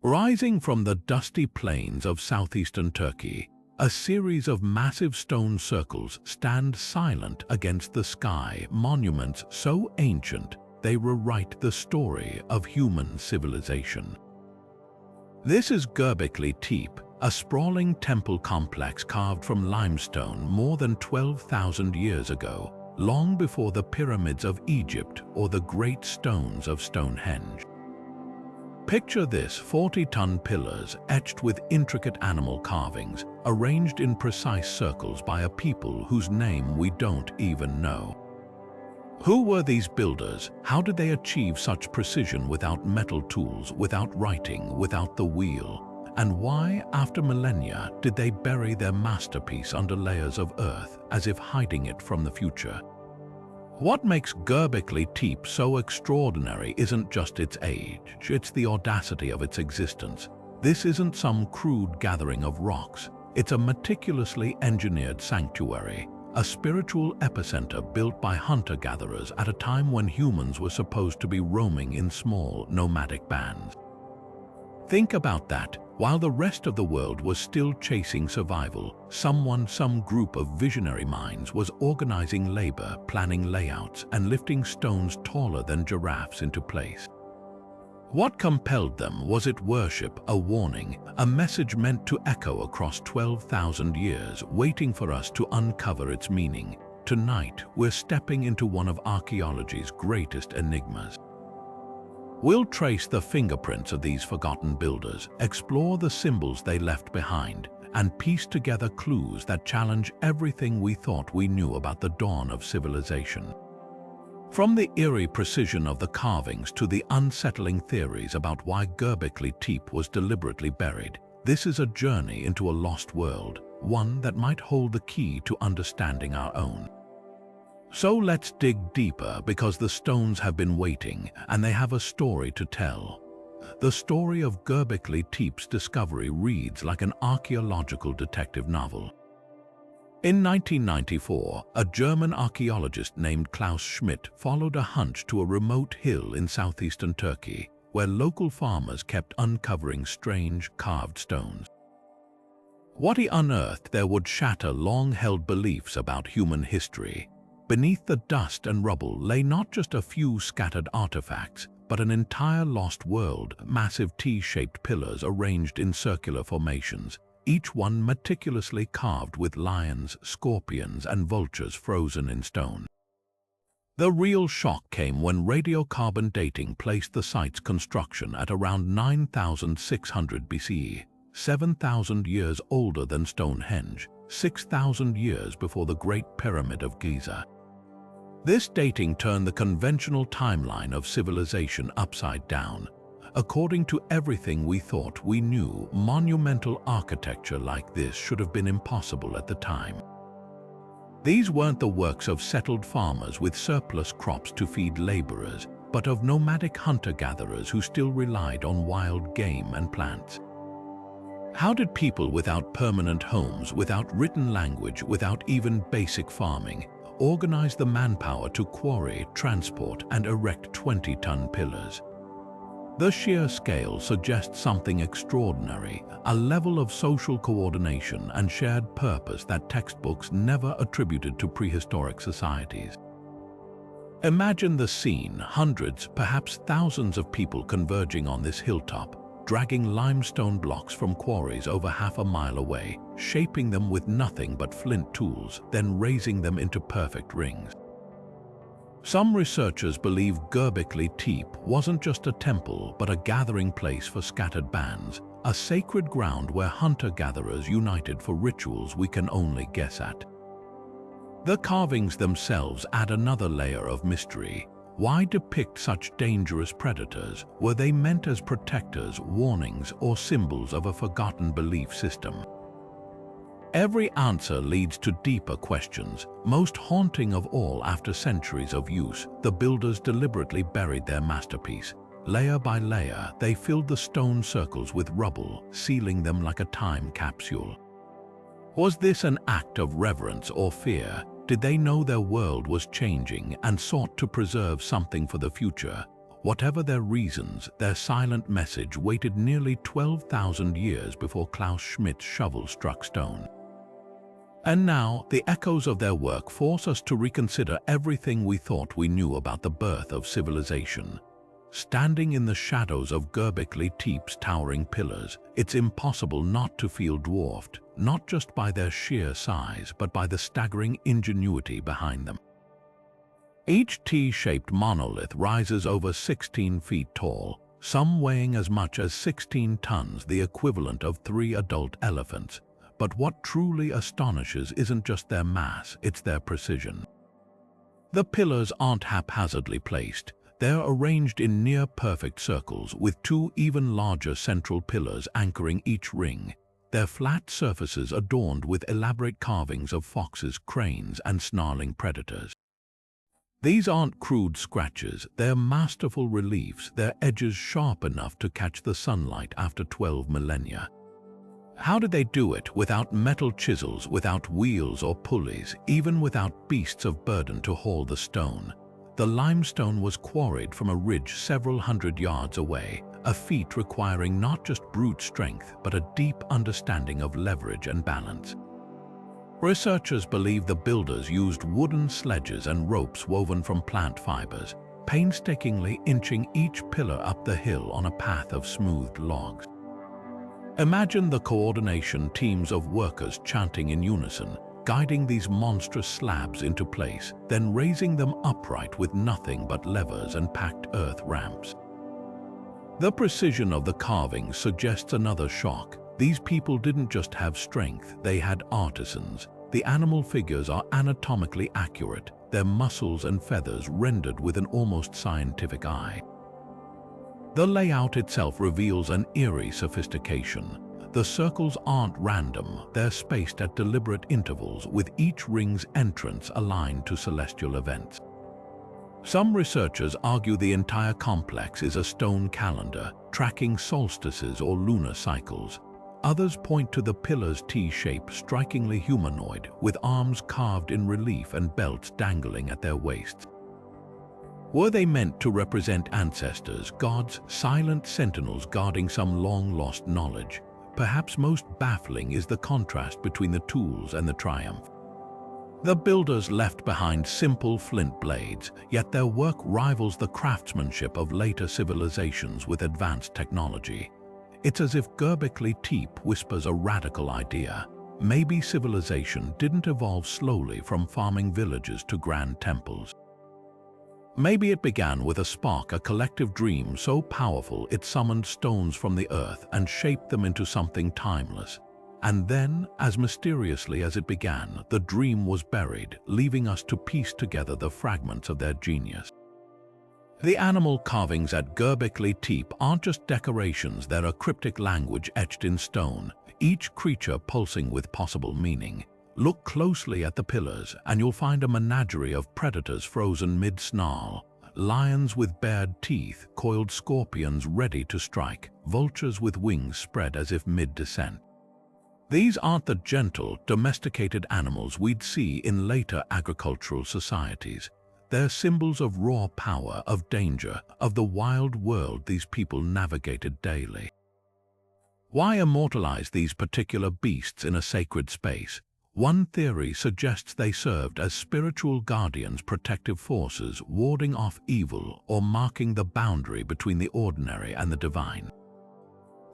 Rising from the dusty plains of southeastern Turkey, a series of massive stone circles stand silent against the sky, monuments so ancient they rewrite the story of human civilization. This is Göbekli Tepe, a sprawling temple complex carved from limestone more than 12,000 years ago, long before the pyramids of Egypt or the great stones of Stonehenge. Picture this: 40-ton pillars etched with intricate animal carvings, arranged in precise circles by a people whose name we don't even know. Who were these builders? How did they achieve such precision without metal tools, without writing, without the wheel? And why, after millennia, did they bury their masterpiece under layers of earth, as if hiding it from the future? What makes Göbekli Tepe so extraordinary isn't just its age, it's the audacity of its existence. This isn't some crude gathering of rocks. It's a meticulously engineered sanctuary, a spiritual epicenter built by hunter-gatherers at a time when humans were supposed to be roaming in small, nomadic bands. Think about that. While the rest of the world was still chasing survival, some group of visionary minds was organizing labor, planning layouts, and lifting stones taller than giraffes into place. What compelled them? Was it worship, a warning, a message meant to echo across 12,000 years, waiting for us to uncover its meaning? Tonight, we're stepping into one of archaeology's greatest enigmas. We'll trace the fingerprints of these forgotten builders, explore the symbols they left behind, and piece together clues that challenge everything we thought we knew about the dawn of civilization. From the eerie precision of the carvings to the unsettling theories about why Göbekli Tepe was deliberately buried, this is a journey into a lost world, one that might hold the key to understanding our own. So let's dig deeper, because the stones have been waiting and they have a story to tell. The story of Göbekli Tepe's discovery reads like an archaeological detective novel. In 1994, a German archaeologist named Klaus Schmidt followed a hunch to a remote hill in southeastern Turkey, where local farmers kept uncovering strange carved stones. What he unearthed there would shatter long-held beliefs about human history. Beneath the dust and rubble lay not just a few scattered artifacts, but an entire lost world, massive T-shaped pillars arranged in circular formations, each one meticulously carved with lions, scorpions, and vultures frozen in stone. The real shock came when radiocarbon dating placed the site's construction at around 9,600 BCE, 7,000 years older than Stonehenge, 6,000 years before the Great Pyramid of Giza. This dating turned the conventional timeline of civilization upside down. According to everything we thought we knew, monumental architecture like this should have been impossible at the time. These weren't the works of settled farmers with surplus crops to feed laborers, but of nomadic hunter-gatherers who still relied on wild game and plants. How did people without permanent homes, without written language, without even basic farming, organize the manpower to quarry, transport, and erect 20-ton pillars? The sheer scale suggests something extraordinary, a level of social coordination and shared purpose that textbooks never attributed to prehistoric societies. Imagine the scene: hundreds, perhaps thousands of people converging on this hilltop, dragging limestone blocks from quarries over half a mile away, shaping them with nothing but flint tools, then raising them into perfect rings. Some researchers believe Göbekli Tepe wasn't just a temple, but a gathering place for scattered bands, a sacred ground where hunter-gatherers united for rituals we can only guess at. The carvings themselves add another layer of mystery. Why depict such dangerous predators? Were they meant as protectors, warnings, or symbols of a forgotten belief system? Every answer leads to deeper questions. Most haunting of all, after centuries of use, the builders deliberately buried their masterpiece. Layer by layer, they filled the stone circles with rubble, sealing them like a time capsule. Was this an act of reverence or fear? Did they know their world was changing and sought to preserve something for the future? Whatever their reasons, their silent message waited nearly 12,000 years before Klaus Schmidt's shovel struck stone. And now, the echoes of their work force us to reconsider everything we thought we knew about the birth of civilization. Standing in the shadows of Göbekli Tepe's towering pillars, it's impossible not to feel dwarfed, not just by their sheer size, but by the staggering ingenuity behind them. Each T-shaped monolith rises over 16 feet tall, some weighing as much as 16 tons, the equivalent of 3 adult elephants. But what truly astonishes isn't just their mass, it's their precision. The pillars aren't haphazardly placed. They're arranged in near-perfect circles, with 2 even larger central pillars anchoring each ring, their flat surfaces adorned with elaborate carvings of foxes, cranes, and snarling predators. These aren't crude scratches, they're masterful reliefs, their edges sharp enough to catch the sunlight after 12 millennia. How did they do it without metal chisels, without wheels or pulleys, even without beasts of burden to haul the stone? The limestone was quarried from a ridge several hundred yards away, a feat requiring not just brute strength, but a deep understanding of leverage and balance. Researchers believe the builders used wooden sledges and ropes woven from plant fibers, painstakingly inching each pillar up the hill on a path of smoothed logs. Imagine the coordination, teams of workers chanting in unison, guiding these monstrous slabs into place, then raising them upright with nothing but levers and packed earth ramps. The precision of the carving suggests another shock. These people didn't just have strength, they had artisans. The animal figures are anatomically accurate, their muscles and feathers rendered with an almost scientific eye. The layout itself reveals an eerie sophistication. The circles aren't random, they're spaced at deliberate intervals, with each ring's entrance aligned to celestial events. Some researchers argue the entire complex is a stone calendar, tracking solstices or lunar cycles. Others point to the pillar's T-shape, strikingly humanoid, with arms carved in relief and belts dangling at their waists. Were they meant to represent ancestors, gods, silent sentinels guarding some long-lost knowledge? Perhaps most baffling is the contrast between the tools and the triumph. The builders left behind simple flint blades, yet their work rivals the craftsmanship of later civilizations with advanced technology. It's as if Göbekli Tepe whispers a radical idea. Maybe civilization didn't evolve slowly from farming villages to grand temples. Maybe it began with a spark, a collective dream so powerful it summoned stones from the earth and shaped them into something timeless. And then, as mysteriously as it began, the dream was buried, leaving us to piece together the fragments of their genius. The animal carvings at Göbekli Tepe aren't just decorations, they're a cryptic language etched in stone, each creature pulsing with possible meaning. Look closely at the pillars, and you'll find a menagerie of predators frozen mid-snarl, lions with bared teeth, coiled scorpions ready to strike, vultures with wings spread as if mid-descent. These aren't the gentle, domesticated animals we'd see in later agricultural societies. They're symbols of raw power, of danger, of the wild world these people navigated daily. Why immortalize these particular beasts in a sacred space? One theory suggests they served as spiritual guardians, protective forces, warding off evil or marking the boundary between the ordinary and the divine.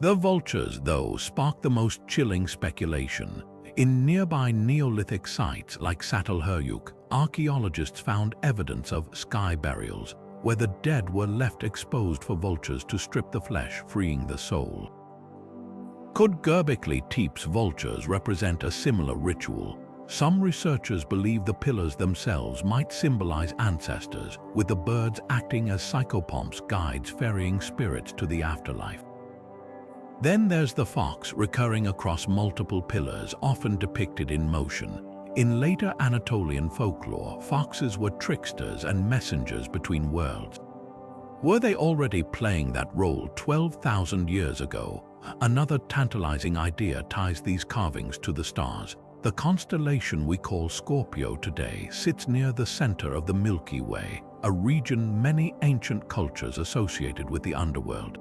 The vultures, though, spark the most chilling speculation. In nearby Neolithic sites like Çatalhöyük, archaeologists found evidence of sky burials, where the dead were left exposed for vultures to strip the flesh, freeing the soul. Could Göbekli Tepe's vultures represent a similar ritual? Some researchers believe the pillars themselves might symbolize ancestors, with the birds acting as psychopomps, guides ferrying spirits to the afterlife. Then there's the fox, recurring across multiple pillars, often depicted in motion. In later Anatolian folklore, foxes were tricksters and messengers between worlds. Were they already playing that role 12,000 years ago? Another tantalizing idea ties these carvings to the stars. The constellation we call Scorpio today sits near the center of the Milky Way, a region many ancient cultures associated with the underworld.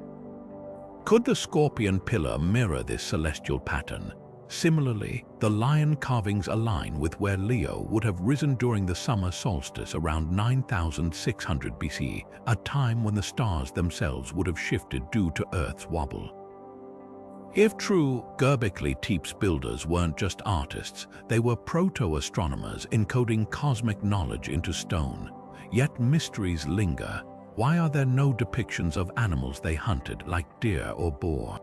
Could the scorpion pillar mirror this celestial pattern? Similarly, the lion carvings align with where Leo would have risen during the summer solstice around 9600 BC, a time when the stars themselves would have shifted due to Earth's wobble. If true, Göbekli Tepe's builders weren't just artists, they were proto-astronomers encoding cosmic knowledge into stone. Yet mysteries linger. Why are there no depictions of animals they hunted, like deer or boar?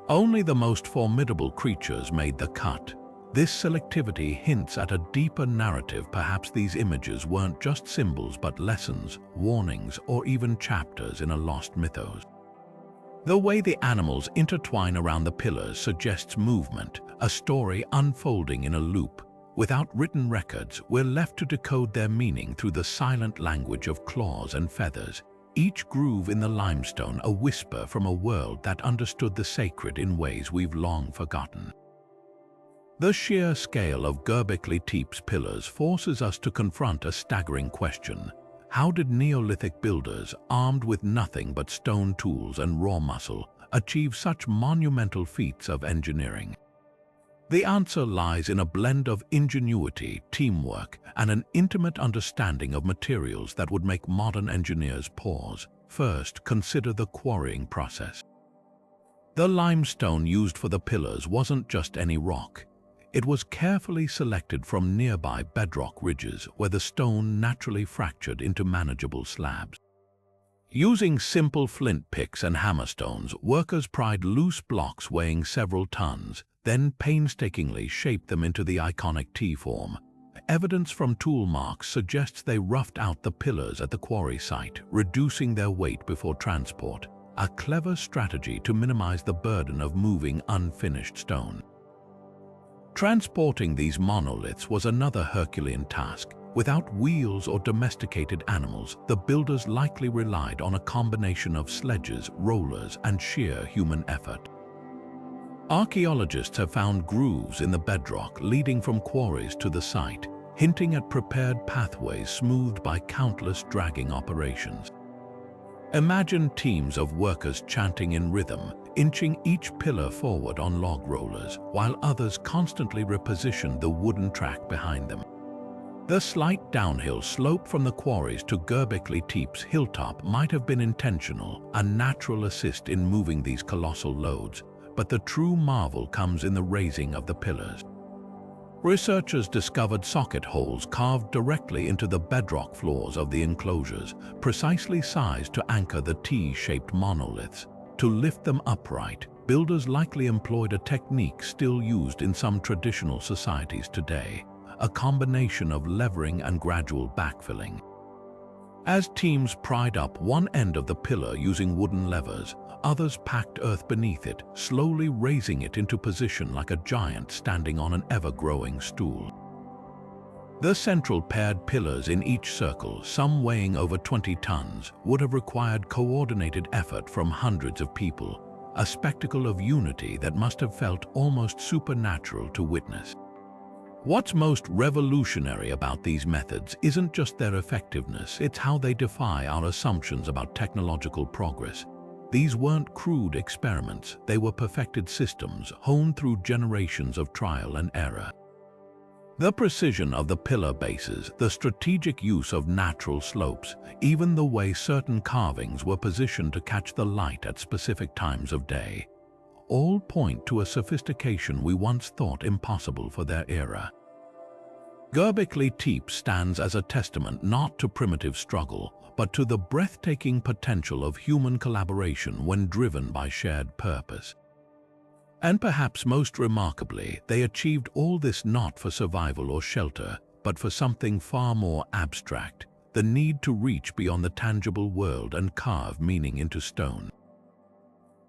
Only the most formidable creatures made the cut. This selectivity hints at a deeper narrative. Perhaps these images weren't just symbols but lessons, warnings, or even chapters in a lost mythos. The way the animals intertwine around the pillars suggests movement, a story unfolding in a loop. Without written records, we're left to decode their meaning through the silent language of claws and feathers. Each groove in the limestone a whisper from a world that understood the sacred in ways we've long forgotten. The sheer scale of Göbekli Tepe's pillars forces us to confront a staggering question. How did Neolithic builders, armed with nothing but stone tools and raw muscle, achieve such monumental feats of engineering? The answer lies in a blend of ingenuity, teamwork, and an intimate understanding of materials that would make modern engineers pause. First, consider the quarrying process. The limestone used for the pillars wasn't just any rock. It was carefully selected from nearby bedrock ridges where the stone naturally fractured into manageable slabs. Using simple flint picks and hammerstones, workers pried loose blocks weighing several tons, then painstakingly shaped them into the iconic T-form. Evidence from tool marks suggests they roughed out the pillars at the quarry site, reducing their weight before transport, a clever strategy to minimize the burden of moving unfinished stone. Transporting these monoliths was another Herculean task. Without wheels or domesticated animals, the builders likely relied on a combination of sledges, rollers, and sheer human effort. Archaeologists have found grooves in the bedrock leading from quarries to the site, hinting at prepared pathways smoothed by countless dragging operations. Imagine teams of workers chanting in rhythm, inching each pillar forward on log rollers, while others constantly repositioned the wooden track behind them. The slight downhill slope from the quarries to Göbekli Tepe's hilltop might have been intentional, a natural assist in moving these colossal loads, but the true marvel comes in the raising of the pillars. Researchers discovered socket holes carved directly into the bedrock floors of the enclosures, precisely sized to anchor the T-shaped monoliths. To lift them upright, builders likely employed a technique still used in some traditional societies today, a combination of levering and gradual backfilling. As teams pried up one end of the pillar using wooden levers, others packed earth beneath it, slowly raising it into position like a giant standing on an ever-growing stool. The central paired pillars in each circle, some weighing over 20 tons, would have required coordinated effort from hundreds of people, a spectacle of unity that must have felt almost supernatural to witness. What's most revolutionary about these methods isn't just their effectiveness, it's how they defy our assumptions about technological progress. These weren't crude experiments, they were perfected systems honed through generations of trial and error. The precision of the pillar bases, the strategic use of natural slopes, even the way certain carvings were positioned to catch the light at specific times of day, all point to a sophistication we once thought impossible for their era. Göbekli Tepe stands as a testament not to primitive struggle, but to the breathtaking potential of human collaboration when driven by shared purpose. And perhaps most remarkably, they achieved all this not for survival or shelter, but for something far more abstract, the need to reach beyond the tangible world and carve meaning into stone.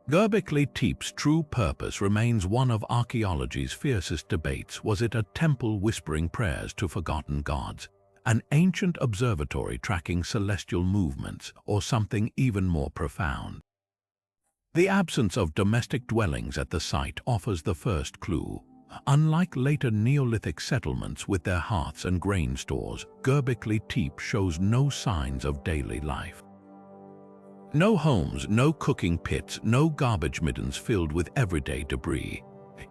Göbekli Tepe's true purpose remains one of archaeology's fiercest debates. Was it a temple whispering prayers to forgotten gods, an ancient observatory tracking celestial movements, or something even more profound? The absence of domestic dwellings at the site offers the first clue. Unlike later Neolithic settlements with their hearths and grain stores, Göbekli Tepe shows no signs of daily life. No homes, no cooking pits, no garbage middens filled with everyday debris.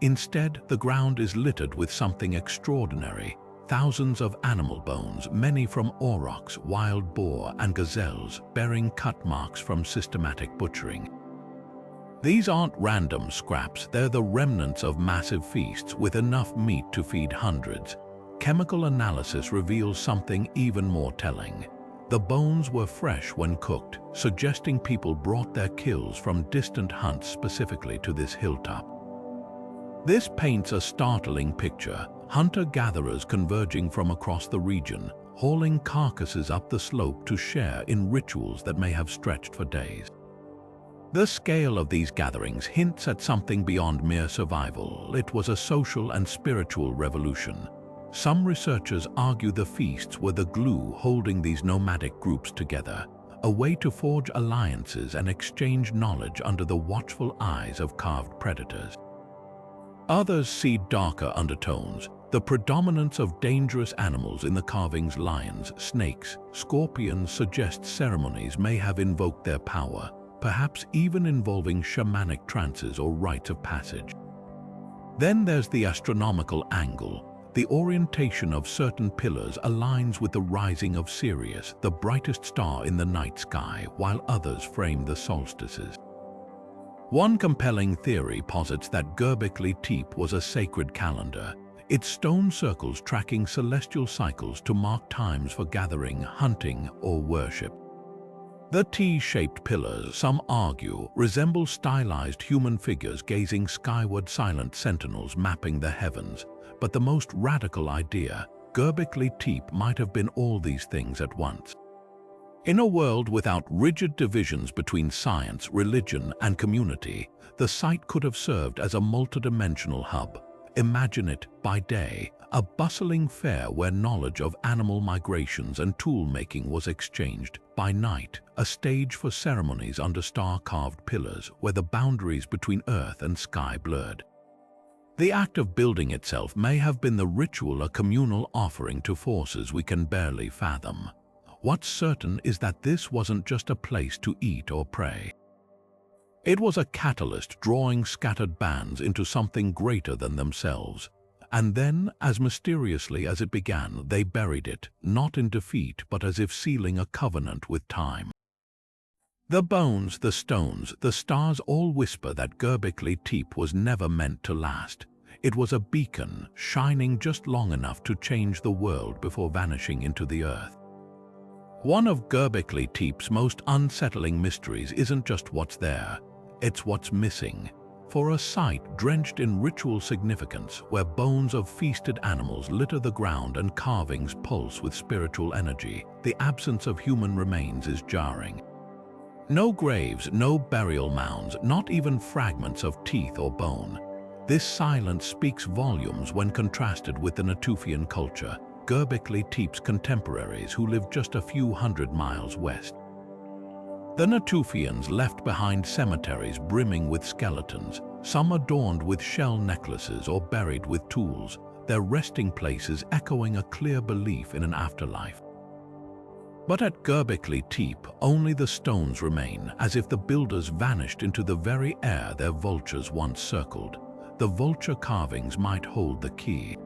Instead, the ground is littered with something extraordinary. Thousands of animal bones, many from aurochs, wild boar, and gazelles, bearing cut marks from systematic butchering. These aren't random scraps, they're the remnants of massive feasts with enough meat to feed hundreds. Chemical analysis reveals something even more telling. The bones were fresh when cooked, suggesting people brought their kills from distant hunts specifically to this hilltop. This paints a startling picture. Hunter-gatherers converging from across the region, hauling carcasses up the slope to share in rituals that may have stretched for days. The scale of these gatherings hints at something beyond mere survival. It was a social and spiritual revolution. Some researchers argue the feasts were the glue holding these nomadic groups together, a way to forge alliances and exchange knowledge under the watchful eyes of carved predators. Others see darker undertones. The predominance of dangerous animals in the carvings, lions, snakes, scorpions, suggests ceremonies may have invoked their power, perhaps even involving shamanic trances or rites of passage. Then there's the astronomical angle. The orientation of certain pillars aligns with the rising of Sirius, the brightest star in the night sky, while others frame the solstices. One compelling theory posits that Göbekli Tepe was a sacred calendar, its stone circles tracking celestial cycles to mark times for gathering, hunting, or worship. The T-shaped pillars, some argue, resemble stylized human figures gazing skyward, silent sentinels mapping the heavens. But the most radical idea, Göbekli Tepe might have been all these things at once. In a world without rigid divisions between science, religion, and community, the site could have served as a multidimensional hub. Imagine it, by day, a bustling fair where knowledge of animal migrations and tool-making was exchanged. By night, a stage for ceremonies under star-carved pillars where the boundaries between earth and sky blurred. The act of building itself may have been the ritual, a communal offering to forces we can barely fathom. What's certain is that this wasn't just a place to eat or pray. It was a catalyst drawing scattered bands into something greater than themselves. And then, as mysteriously as it began, they buried it, not in defeat but as if sealing a covenant with time. The bones, the stones, the stars all whisper that Göbekli Tepe was never meant to last. It was a beacon, shining just long enough to change the world before vanishing into the earth. One of Göbekli Tepe's most unsettling mysteries isn't just what's there, it's what's missing. For a site drenched in ritual significance, where bones of feasted animals litter the ground and carvings pulse with spiritual energy, the absence of human remains is jarring. No graves, no burial mounds, not even fragments of teeth or bone. This silence speaks volumes when contrasted with the Natufian culture, Göbekli Tepe's contemporaries who lived just a few hundred miles west. The Natufians left behind cemeteries brimming with skeletons, some adorned with shell necklaces or buried with tools, their resting places echoing a clear belief in an afterlife. But at Göbekli Tepe, only the stones remain, as if the builders vanished into the very air their vultures once circled. The vulture carvings might hold the key.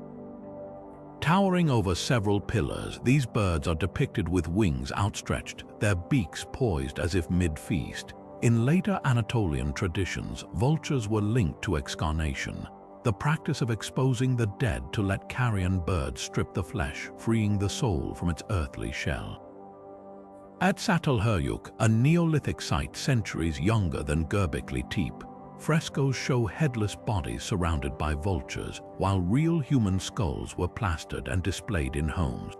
Towering over several pillars, these birds are depicted with wings outstretched, their beaks poised as if mid-feast. In later Anatolian traditions, vultures were linked to excarnation, the practice of exposing the dead to let carrion birds strip the flesh, freeing the soul from its earthly shell. At Çatalhöyük, a Neolithic site centuries younger than Göbekli Tepe, frescoes show headless bodies surrounded by vultures, while real human skulls were plastered and displayed in homes.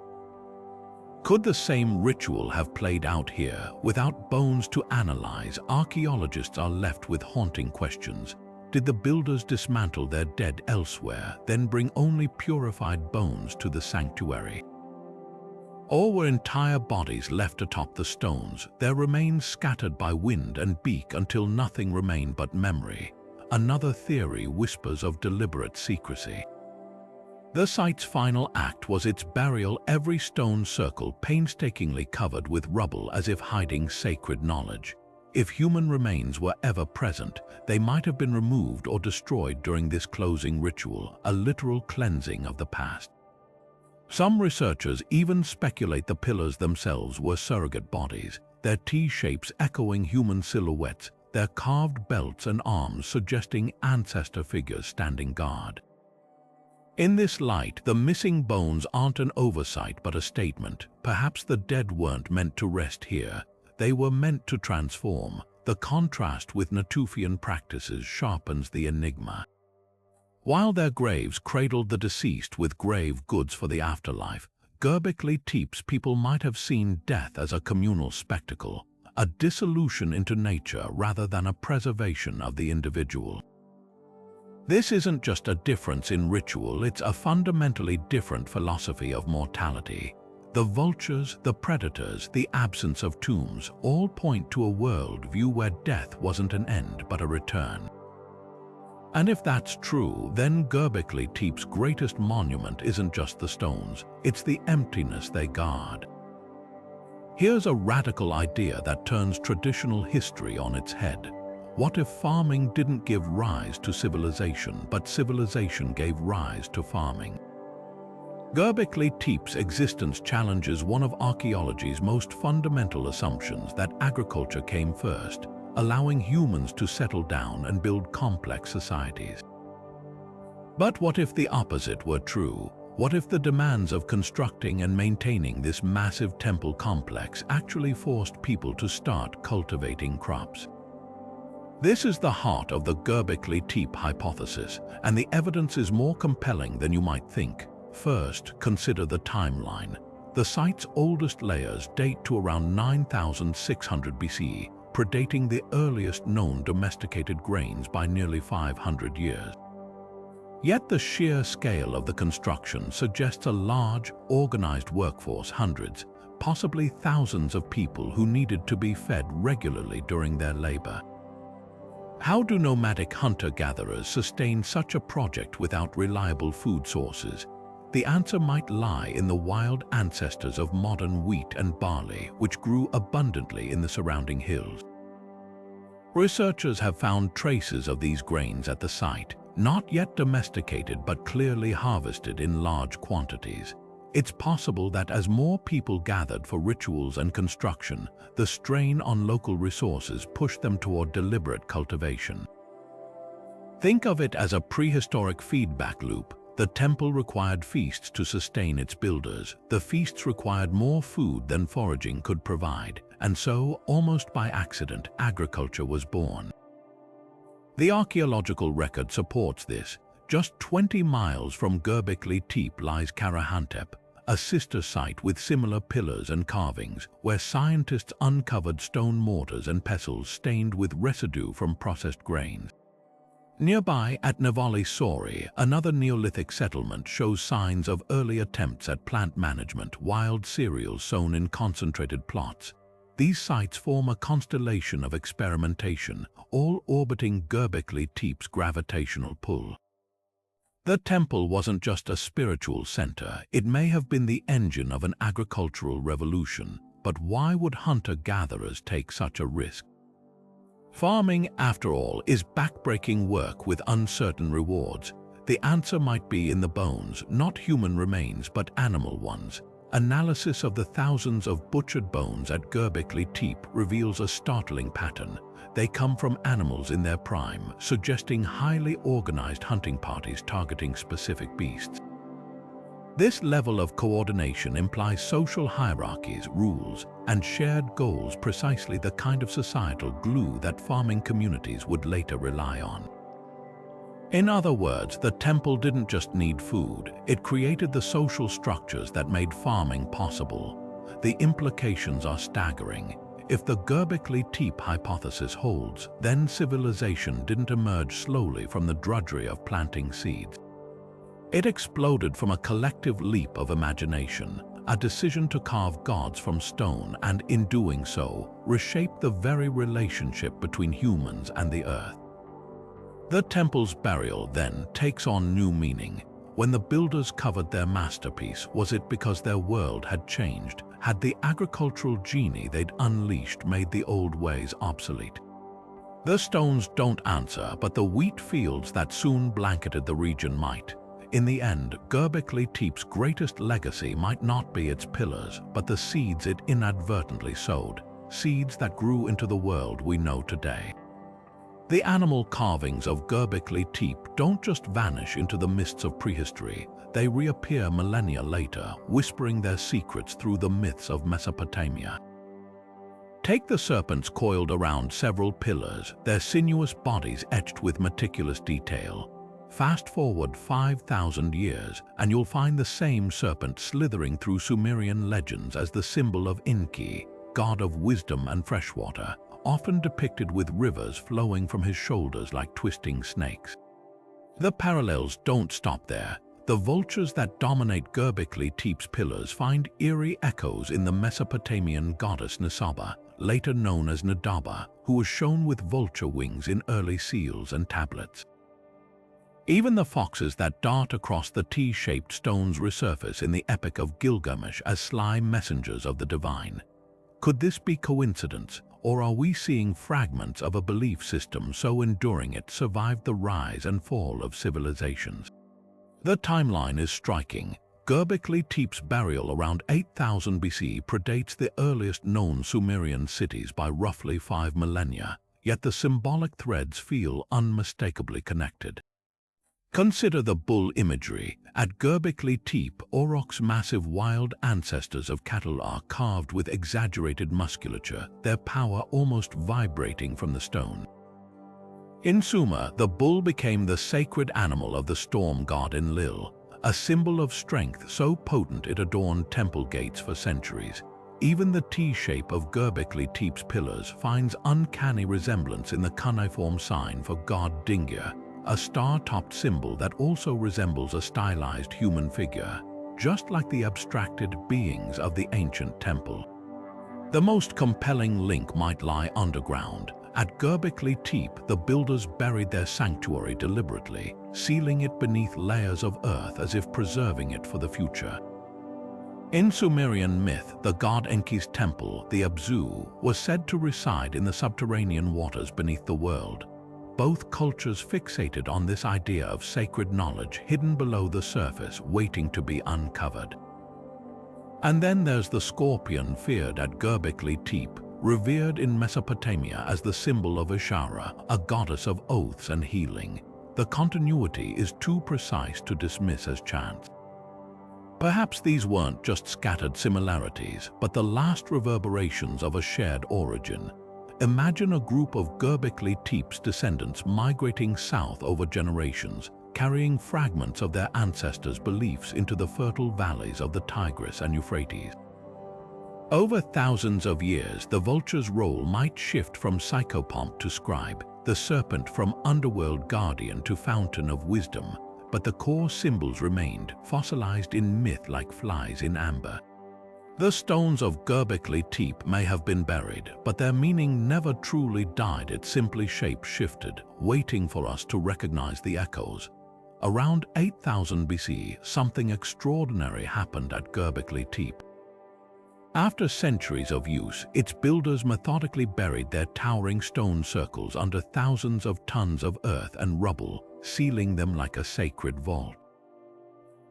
Could the same ritual have played out here? Without bones to analyze, archaeologists are left with haunting questions. Did the builders dismantle their dead elsewhere, then bring only purified bones to the sanctuary? Or were entire bodies left atop the stones, their remains scattered by wind and beak until nothing remained but memory? another theory whispers of deliberate secrecy. The site's final act was its burial, every stone circle painstakingly covered with rubble as if hiding sacred knowledge. If human remains were ever present, they might have been removed or destroyed during this closing ritual, a literal cleansing of the past. Some researchers even speculate the pillars themselves were surrogate bodies, their T-shapes echoing human silhouettes, their carved belts and arms suggesting ancestor figures standing guard. In this light, the missing bones aren't an oversight but a statement. Perhaps the dead weren't meant to rest here. They were meant to transform. The contrast with Natufian practices sharpens the enigma. While their graves cradled the deceased with grave goods for the afterlife, Göbekli Tepe's people might have seen death as a communal spectacle, a dissolution into nature rather than a preservation of the individual. This isn't just a difference in ritual, it's a fundamentally different philosophy of mortality. The vultures, the predators, the absence of tombs all point to a world view where death wasn't an end but a return. And if that's true, then Göbekli Tepe's greatest monument isn't just the stones, it's the emptiness they guard. Here's a radical idea that turns traditional history on its head. What if farming didn't give rise to civilization, but civilization gave rise to farming? Göbekli Tepe's existence challenges one of archaeology's most fundamental assumptions that agriculture came first, allowing humans to settle down and build complex societies. But what if the opposite were true? What if the demands of constructing and maintaining this massive temple complex actually forced people to start cultivating crops? This is the heart of the Göbekli Tepe hypothesis, and the evidence is more compelling than you might think. First, consider the timeline. The site's oldest layers date to around 9,600 BCE, predating the earliest known domesticated grains by nearly 500 years. Yet the sheer scale of the construction suggests a large, organized workforce, hundreds, possibly thousands of people who needed to be fed regularly during their labor. How do nomadic hunter-gatherers sustain such a project without reliable food sources? The answer might lie in the wild ancestors of modern wheat and barley, which grew abundantly in the surrounding hills. Researchers have found traces of these grains at the site, not yet domesticated but clearly harvested in large quantities. It's possible that as more people gathered for rituals and construction, the strain on local resources pushed them toward deliberate cultivation. Think of it as a prehistoric feedback loop. The temple required feasts to sustain its builders. The feasts required more food than foraging could provide, and so, almost by accident, agriculture was born. The archaeological record supports this. Just 20 miles from Göbekli Tepe lies Karahantepe, a sister site with similar pillars and carvings, where scientists uncovered stone mortars and pestles stained with residue from processed grains. Nearby, at Nevali Sori, another Neolithic settlement shows signs of early attempts at plant management, wild cereals sown in concentrated plots. These sites form a constellation of experimentation, all orbiting Göbekli Tepe's gravitational pull. The temple wasn't just a spiritual center, it may have been the engine of an agricultural revolution. But why would hunter-gatherers take such a risk? Farming, after all, is backbreaking work with uncertain rewards. The answer might be in the bones, not human remains but animal ones. Analysis of the thousands of butchered bones at Göbekli Tepe reveals a startling pattern. They come from animals in their prime, suggesting highly organized hunting parties targeting specific beasts. This level of coordination implies social hierarchies, rules, and shared goals, precisely the kind of societal glue that farming communities would later rely on. In other words, the temple didn't just need food, it created the social structures that made farming possible. The implications are staggering. If the Göbekli Tepe hypothesis holds, then civilization didn't emerge slowly from the drudgery of planting seeds. It exploded from a collective leap of imagination, a decision to carve gods from stone and, in doing so, reshape the very relationship between humans and the earth. The temple's burial then takes on new meaning. When the builders covered their masterpiece, was it because their world had changed? Had the agricultural genie they'd unleashed made the old ways obsolete? The stones don't answer, but the wheat fields that soon blanketed the region might. In the end, Göbekli Tepe's greatest legacy might not be its pillars, but the seeds it inadvertently sowed, seeds that grew into the world we know today. The animal carvings of Göbekli Tepe don't just vanish into the mists of prehistory, they reappear millennia later, whispering their secrets through the myths of Mesopotamia. Take the serpents coiled around several pillars, their sinuous bodies etched with meticulous detail. Fast forward 5,000 years, and you'll find the same serpent slithering through Sumerian legends as the symbol of Enki, god of wisdom and freshwater, often depicted with rivers flowing from his shoulders like twisting snakes. The parallels don't stop there. The vultures that dominate Göbekli Tepe's pillars find eerie echoes in the Mesopotamian goddess Nisaba, later known as Nadaba, who was shown with vulture wings in early seals and tablets. Even the foxes that dart across the T-shaped stones resurface in the Epic of Gilgamesh as sly messengers of the divine. Could this be coincidence, or are we seeing fragments of a belief system so enduring it survived the rise and fall of civilizations? The timeline is striking. Göbekli Tepe's burial around 8000 BC predates the earliest known Sumerian cities by roughly 5 millennia, yet the symbolic threads feel unmistakably connected. Consider the bull imagery. At Göbekli Tepe, Aurochs' massive wild ancestors of cattle are carved with exaggerated musculature, their power almost vibrating from the stone. In Sumer, the bull became the sacred animal of the storm god Enlil, a symbol of strength so potent it adorned temple gates for centuries. Even the T-shape of Göbekli Tepe's pillars finds uncanny resemblance in the cuneiform sign for god Dingir, a star-topped symbol that also resembles a stylized human figure, just like the abstracted beings of the ancient temple. The most compelling link might lie underground. At Göbekli Tepe, the builders buried their sanctuary deliberately, sealing it beneath layers of earth as if preserving it for the future. In Sumerian myth, the god Enki's temple, the Abzu, was said to reside in the subterranean waters beneath the world. Both cultures fixated on this idea of sacred knowledge hidden below the surface, waiting to be uncovered. And then there's the scorpion feared at Göbekli Tepe, revered in Mesopotamia as the symbol of Ishara, a goddess of oaths and healing. The continuity is too precise to dismiss as chance. Perhaps these weren't just scattered similarities, but the last reverberations of a shared origin. Imagine a group of Göbekli Tepe's descendants migrating south over generations, carrying fragments of their ancestors' beliefs into the fertile valleys of the Tigris and Euphrates. Over thousands of years, the vulture's role might shift from psychopomp to scribe, the serpent from underworld guardian to fountain of wisdom, but the core symbols remained, fossilized in myth like flies in amber. The stones of Göbekli Tepe may have been buried, but their meaning never truly died. It simply shape-shifted, waiting for us to recognize the echoes. Around 8000 BC, something extraordinary happened at Göbekli Tepe. After centuries of use, its builders methodically buried their towering stone circles under thousands of tons of earth and rubble, sealing them like a sacred vault.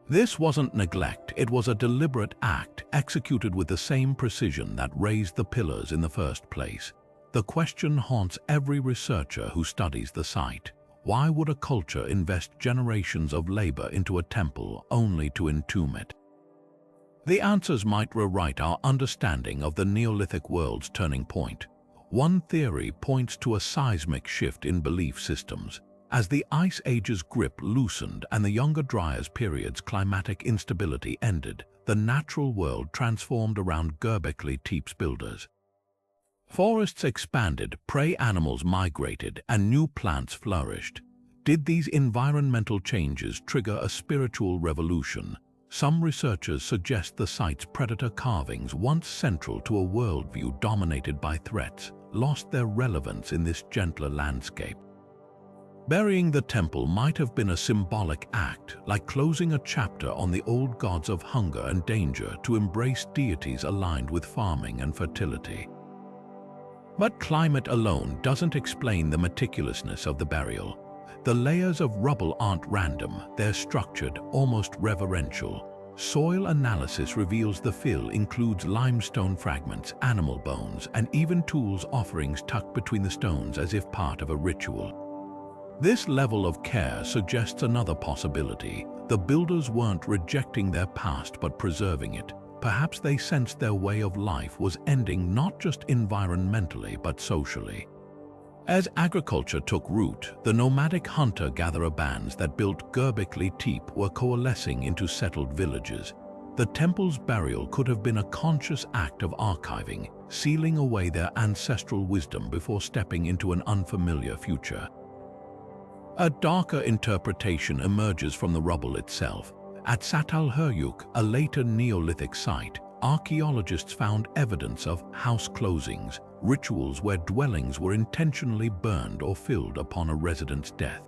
This wasn't neglect, it was a deliberate act executed with the same precision that raised the pillars in the first place. The question haunts every researcher who studies the site. Why would a culture invest generations of labor into a temple only to entomb it? The answers might rewrite our understanding of the Neolithic world's turning point. One theory points to a seismic shift in belief systems. As the Ice Age's grip loosened and the Younger Dryas period's climatic instability ended, the natural world transformed around Göbekli Tepe's builders. Forests expanded, prey animals migrated, and new plants flourished. Did these environmental changes trigger a spiritual revolution? Some researchers suggest the site's predator carvings, once central to a worldview dominated by threats, lost their relevance in this gentler landscape. Burying the temple might have been a symbolic act, like closing a chapter on the old gods of hunger and danger to embrace deities aligned with farming and fertility. But climate alone doesn't explain the meticulousness of the burial. The layers of rubble aren't random, they're structured, almost reverential. Soil analysis reveals the fill includes limestone fragments, animal bones, and even tools offerings tucked between the stones as if part of a ritual. This level of care suggests another possibility. The builders weren't rejecting their past but preserving it. Perhaps they sensed their way of life was ending not just environmentally but socially. As agriculture took root, the nomadic hunter-gatherer bands that built Göbekli Tepe were coalescing into settled villages. The temple's burial could have been a conscious act of archiving, sealing away their ancestral wisdom before stepping into an unfamiliar future. A darker interpretation emerges from the rubble itself. At Çatalhöyük, a later Neolithic site, archaeologists found evidence of house closings, rituals where dwellings were intentionally burned or filled upon a resident's death.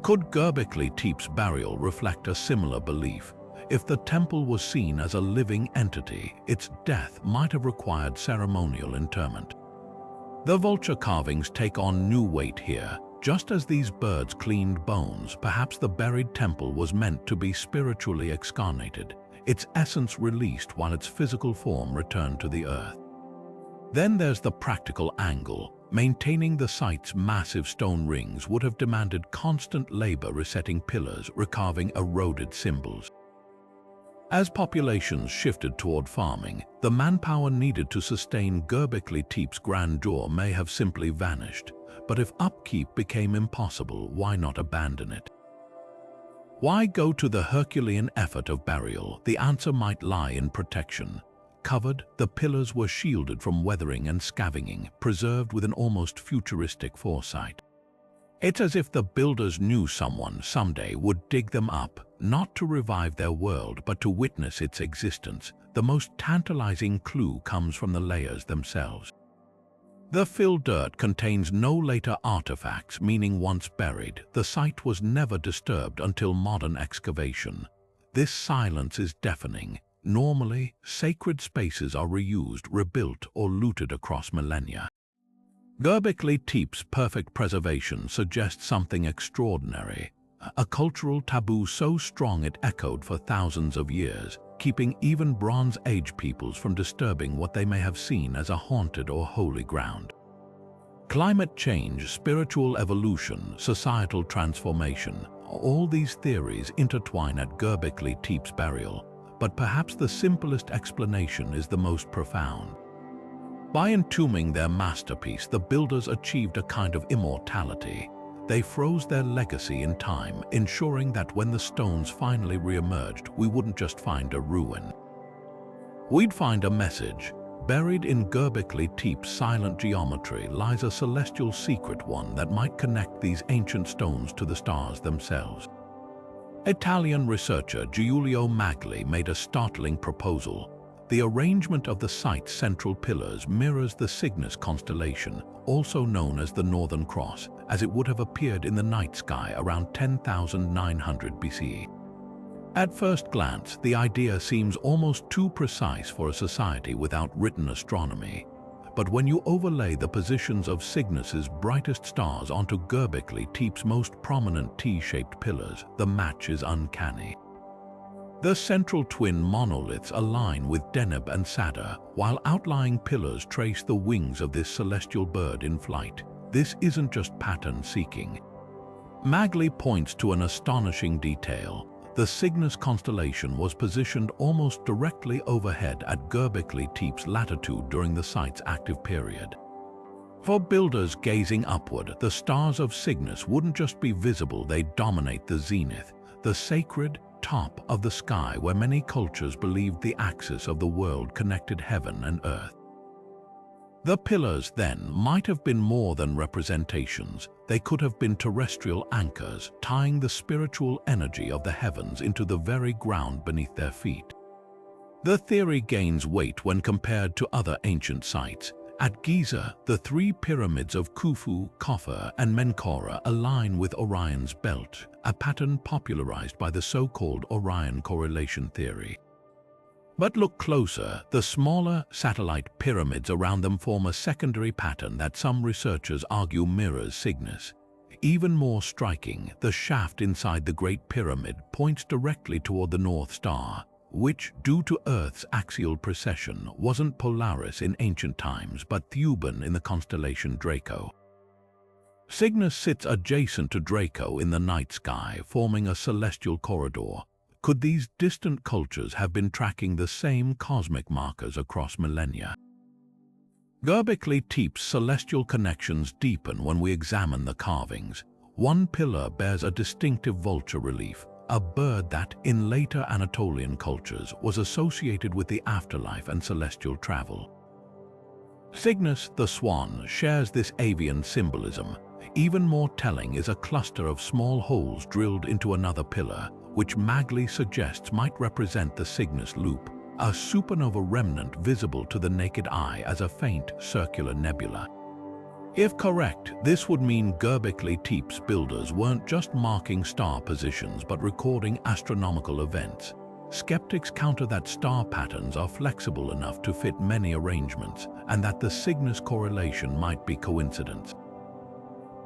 Could Göbekli Tepe's burial reflect a similar belief? If the temple was seen as a living entity, its death might have required ceremonial interment. The vulture carvings take on new weight here. Just as these birds cleaned bones, perhaps the buried temple was meant to be spiritually excarnated, its essence released while its physical form returned to the earth. Then there's the practical angle. Maintaining the site's massive stone rings would have demanded constant labor resetting pillars, recarving eroded symbols. As populations shifted toward farming, the manpower needed to sustain Göbekli Tepe's grandeur may have simply vanished. But if upkeep became impossible, why not abandon it? Why go to the Herculean effort of burial? The answer might lie in protection. Covered, the pillars were shielded from weathering and scavenging, preserved with an almost futuristic foresight. It's as if the builders knew someone someday would dig them up, not to revive their world, but to witness its existence. The most tantalizing clue comes from the layers themselves. The fill dirt contains no later artifacts, meaning once buried, the site was never disturbed until modern excavation. This silence is deafening. Normally, sacred spaces are reused, rebuilt, or looted across millennia. Göbekli Tepe's perfect preservation suggests something extraordinary, a cultural taboo so strong it echoed for thousands of years, keeping even Bronze Age peoples from disturbing what they may have seen as a haunted or holy ground. Climate change, spiritual evolution, societal transformation, all these theories intertwine at Göbekli Tepe's burial, but perhaps the simplest explanation is the most profound. By entombing their masterpiece, the builders achieved a kind of immortality. They froze their legacy in time, ensuring that when the stones finally re-emerged, we wouldn't just find a ruin. We'd find a message. Buried in Göbekli Tepe's silent geometry lies a celestial secret, one that might connect these ancient stones to the stars themselves. Italian researcher Giulio Magli made a startling proposal. The arrangement of the site's central pillars mirrors the Cygnus constellation, also known as the Northern Cross, as it would have appeared in the night sky around 10,900 BCE. At first glance, the idea seems almost too precise for a society without written astronomy. But when you overlay the positions of Cygnus's brightest stars onto Göbekli Tepe's most prominent T-shaped pillars, the match is uncanny. The central twin monoliths align with Deneb and Sadr, while outlying pillars trace the wings of this celestial bird in flight. This isn't just pattern seeking. Magli points to an astonishing detail. The Cygnus constellation was positioned almost directly overhead at Göbekli Tepe's latitude during the site's active period. For builders gazing upward, the stars of Cygnus wouldn't just be visible, they'd dominate the zenith, the sacred top of the sky where many cultures believed the axis of the world connected heaven and earth. The pillars, then, might have been more than representations. They could have been terrestrial anchors, tying the spiritual energy of the heavens into the very ground beneath their feet. The theory gains weight when compared to other ancient sites. At Giza, the three pyramids of Khufu, Khafre, and Menkaure align with Orion's belt, a pattern popularized by the so-called Orion correlation theory. But look closer, the smaller satellite pyramids around them form a secondary pattern that some researchers argue mirrors Cygnus. Even more striking, the shaft inside the Great Pyramid points directly toward the North Star, which, due to Earth's axial precession, wasn't Polaris in ancient times but Thuban in the constellation Draco. Cygnus sits adjacent to Draco in the night sky, forming a celestial corridor. Could these distant cultures have been tracking the same cosmic markers across millennia? Göbekli Tepe's celestial connections deepen when we examine the carvings. One pillar bears a distinctive vulture relief, a bird that, in later Anatolian cultures, was associated with the afterlife and celestial travel. Cygnus, the swan, shares this avian symbolism. Even more telling is a cluster of small holes drilled into another pillar, which Megalithic suggests might represent the Cygnus loop, a supernova remnant visible to the naked eye as a faint circular nebula. If correct, this would mean Göbekli Tepe's builders weren't just marking star positions but recording astronomical events. Skeptics counter that star patterns are flexible enough to fit many arrangements, and that the Cygnus correlation might be coincidence.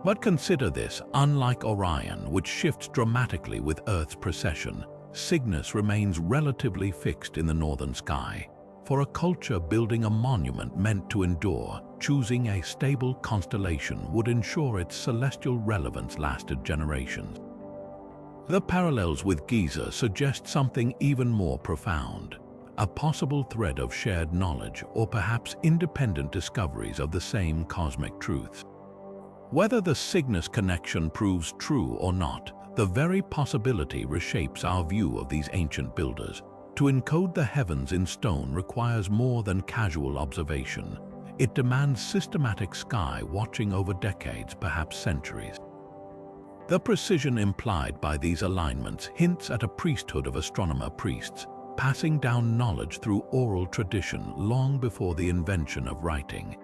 But consider this, unlike Orion, which shifts dramatically with Earth's precession, Cygnus remains relatively fixed in the northern sky. For a culture building a monument meant to endure, choosing a stable constellation would ensure its celestial relevance lasted generations. The parallels with Giza suggest something even more profound, a possible thread of shared knowledge or perhaps independent discoveries of the same cosmic truths. Whether the Cygnus connection proves true or not, the very possibility reshapes our view of these ancient builders. To encode the heavens in stone requires more than casual observation. It demands systematic sky watching over decades, perhaps centuries. The precision implied by these alignments hints at a priesthood of astronomer priests, passing down knowledge through oral tradition long before the invention of writing.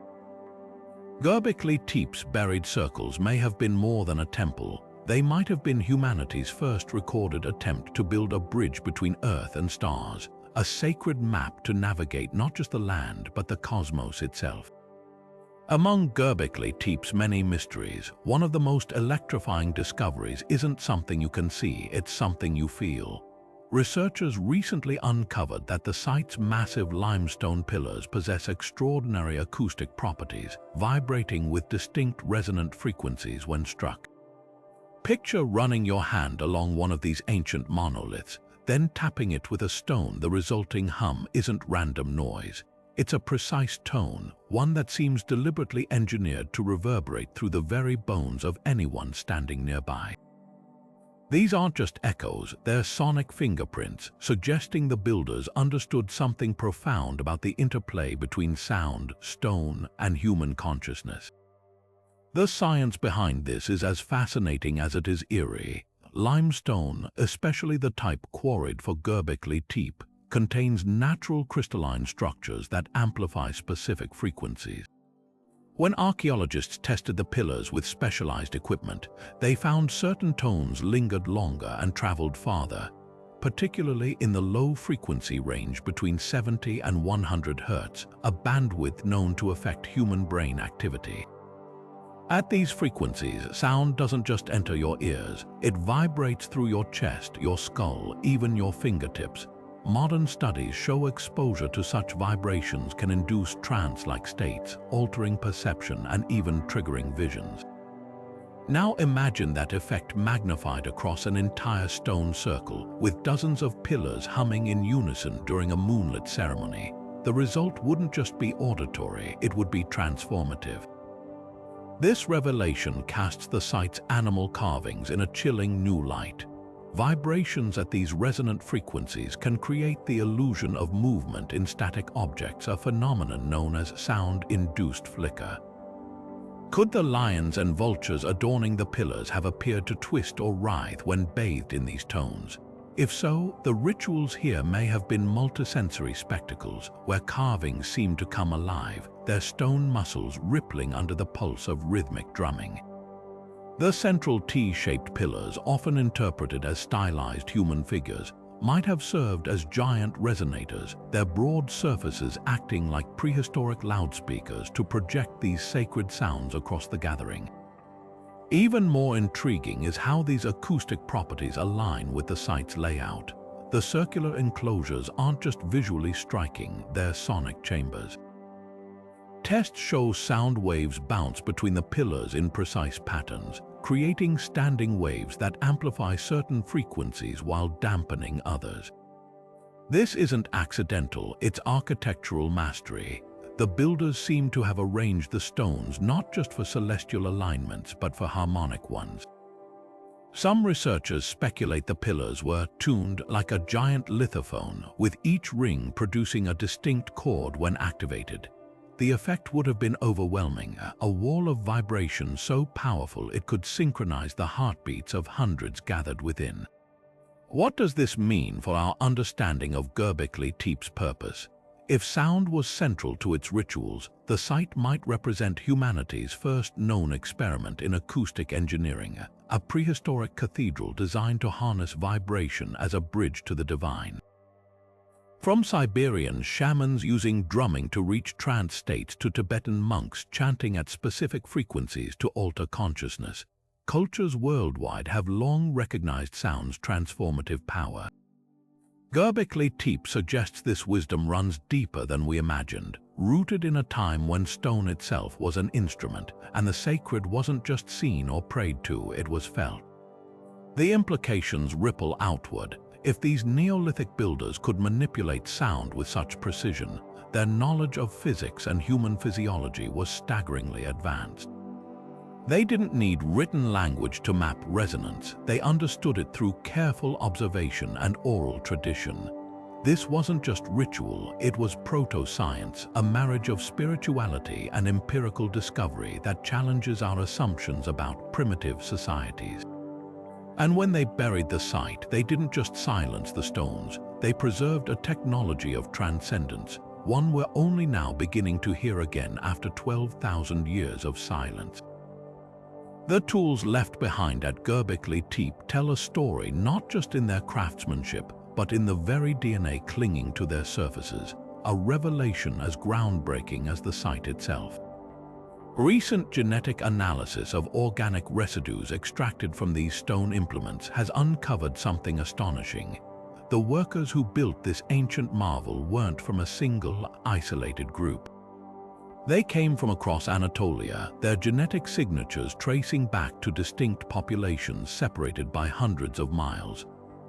Göbekli Tepe's buried circles may have been more than a temple. They might have been humanity's first recorded attempt to build a bridge between Earth and stars, a sacred map to navigate not just the land but the cosmos itself. Among Göbekli Tepe's many mysteries, one of the most electrifying discoveries isn't something you can see, it's something you feel. Researchers recently uncovered that the site's massive limestone pillars possess extraordinary acoustic properties, vibrating with distinct resonant frequencies when struck. Picture running your hand along one of these ancient monoliths, then tapping it with a stone. The resulting hum isn't random noise. It's a precise tone, one that seems deliberately engineered to reverberate through the very bones of anyone standing nearby. These aren't just echoes, they're sonic fingerprints, suggesting the builders understood something profound about the interplay between sound, stone, and human consciousness. The science behind this is as fascinating as it is eerie. Limestone, especially the type quarried for Göbekli Tepe, contains natural crystalline structures that amplify specific frequencies. When archaeologists tested the pillars with specialized equipment, they found certain tones lingered longer and traveled farther, particularly in the low frequency range between 70 and 100 Hz, a bandwidth known to affect human brain activity. At these frequencies, sound doesn't just enter your ears, it vibrates through your chest, your skull, even your fingertips. Modern studies show exposure to such vibrations can induce trance-like states, altering perception and even triggering visions. Now imagine that effect magnified across an entire stone circle, with dozens of pillars humming in unison during a moonlit ceremony. The result wouldn't just be auditory, it would be transformative. This revelation casts the site's animal carvings in a chilling new light. Vibrations at these resonant frequencies can create the illusion of movement in static objects, a phenomenon known as sound-induced flicker. Could the lions and vultures adorning the pillars have appeared to twist or writhe when bathed in these tones? If so, the rituals here may have been multisensory spectacles where carvings seem to come alive, their stone muscles rippling under the pulse of rhythmic drumming. The central T-shaped pillars, often interpreted as stylized human figures, might have served as giant resonators, their broad surfaces acting like prehistoric loudspeakers to project these sacred sounds across the gathering. Even more intriguing is how these acoustic properties align with the site's layout. The circular enclosures aren't just visually striking, they're sonic chambers. Tests show sound waves bounce between the pillars in precise patterns, creating standing waves that amplify certain frequencies while dampening others. This isn't accidental, it's architectural mastery. The builders seem to have arranged the stones not just for celestial alignments but for harmonic ones. Some researchers speculate the pillars were tuned like a giant lithophone, with each ring producing a distinct chord when activated. The effect would have been overwhelming, a wall of vibration so powerful it could synchronize the heartbeats of hundreds gathered within. What does this mean for our understanding of Göbekli Tepe's purpose? If sound was central to its rituals, the site might represent humanity's first known experiment in acoustic engineering, a prehistoric cathedral designed to harness vibration as a bridge to the divine. From Siberian shamans using drumming to reach trance states to Tibetan monks chanting at specific frequencies to alter consciousness, cultures worldwide have long recognized sound's transformative power. Göbekli Tepe suggests this wisdom runs deeper than we imagined, rooted in a time when stone itself was an instrument, and the sacred wasn't just seen or prayed to, it was felt. The implications ripple outward. If these Neolithic builders could manipulate sound with such precision, their knowledge of physics and human physiology was staggeringly advanced. They didn't need written language to map resonance, they understood it through careful observation and oral tradition. This wasn't just ritual, it was proto-science, a marriage of spirituality and empirical discovery that challenges our assumptions about primitive societies. And when they buried the site, they didn't just silence the stones, they preserved a technology of transcendence, one we're only now beginning to hear again after 12,000 years of silence. The tools left behind at Göbekli Tepe tell a story not just in their craftsmanship, but in the very DNA clinging to their surfaces, a revelation as groundbreaking as the site itself. Recent genetic analysis of organic residues extracted from these stone implements has uncovered something astonishing. The workers who built this ancient marvel weren't from a single, isolated group. They came from across Anatolia, their genetic signatures tracing back to distinct populations separated by hundreds of miles.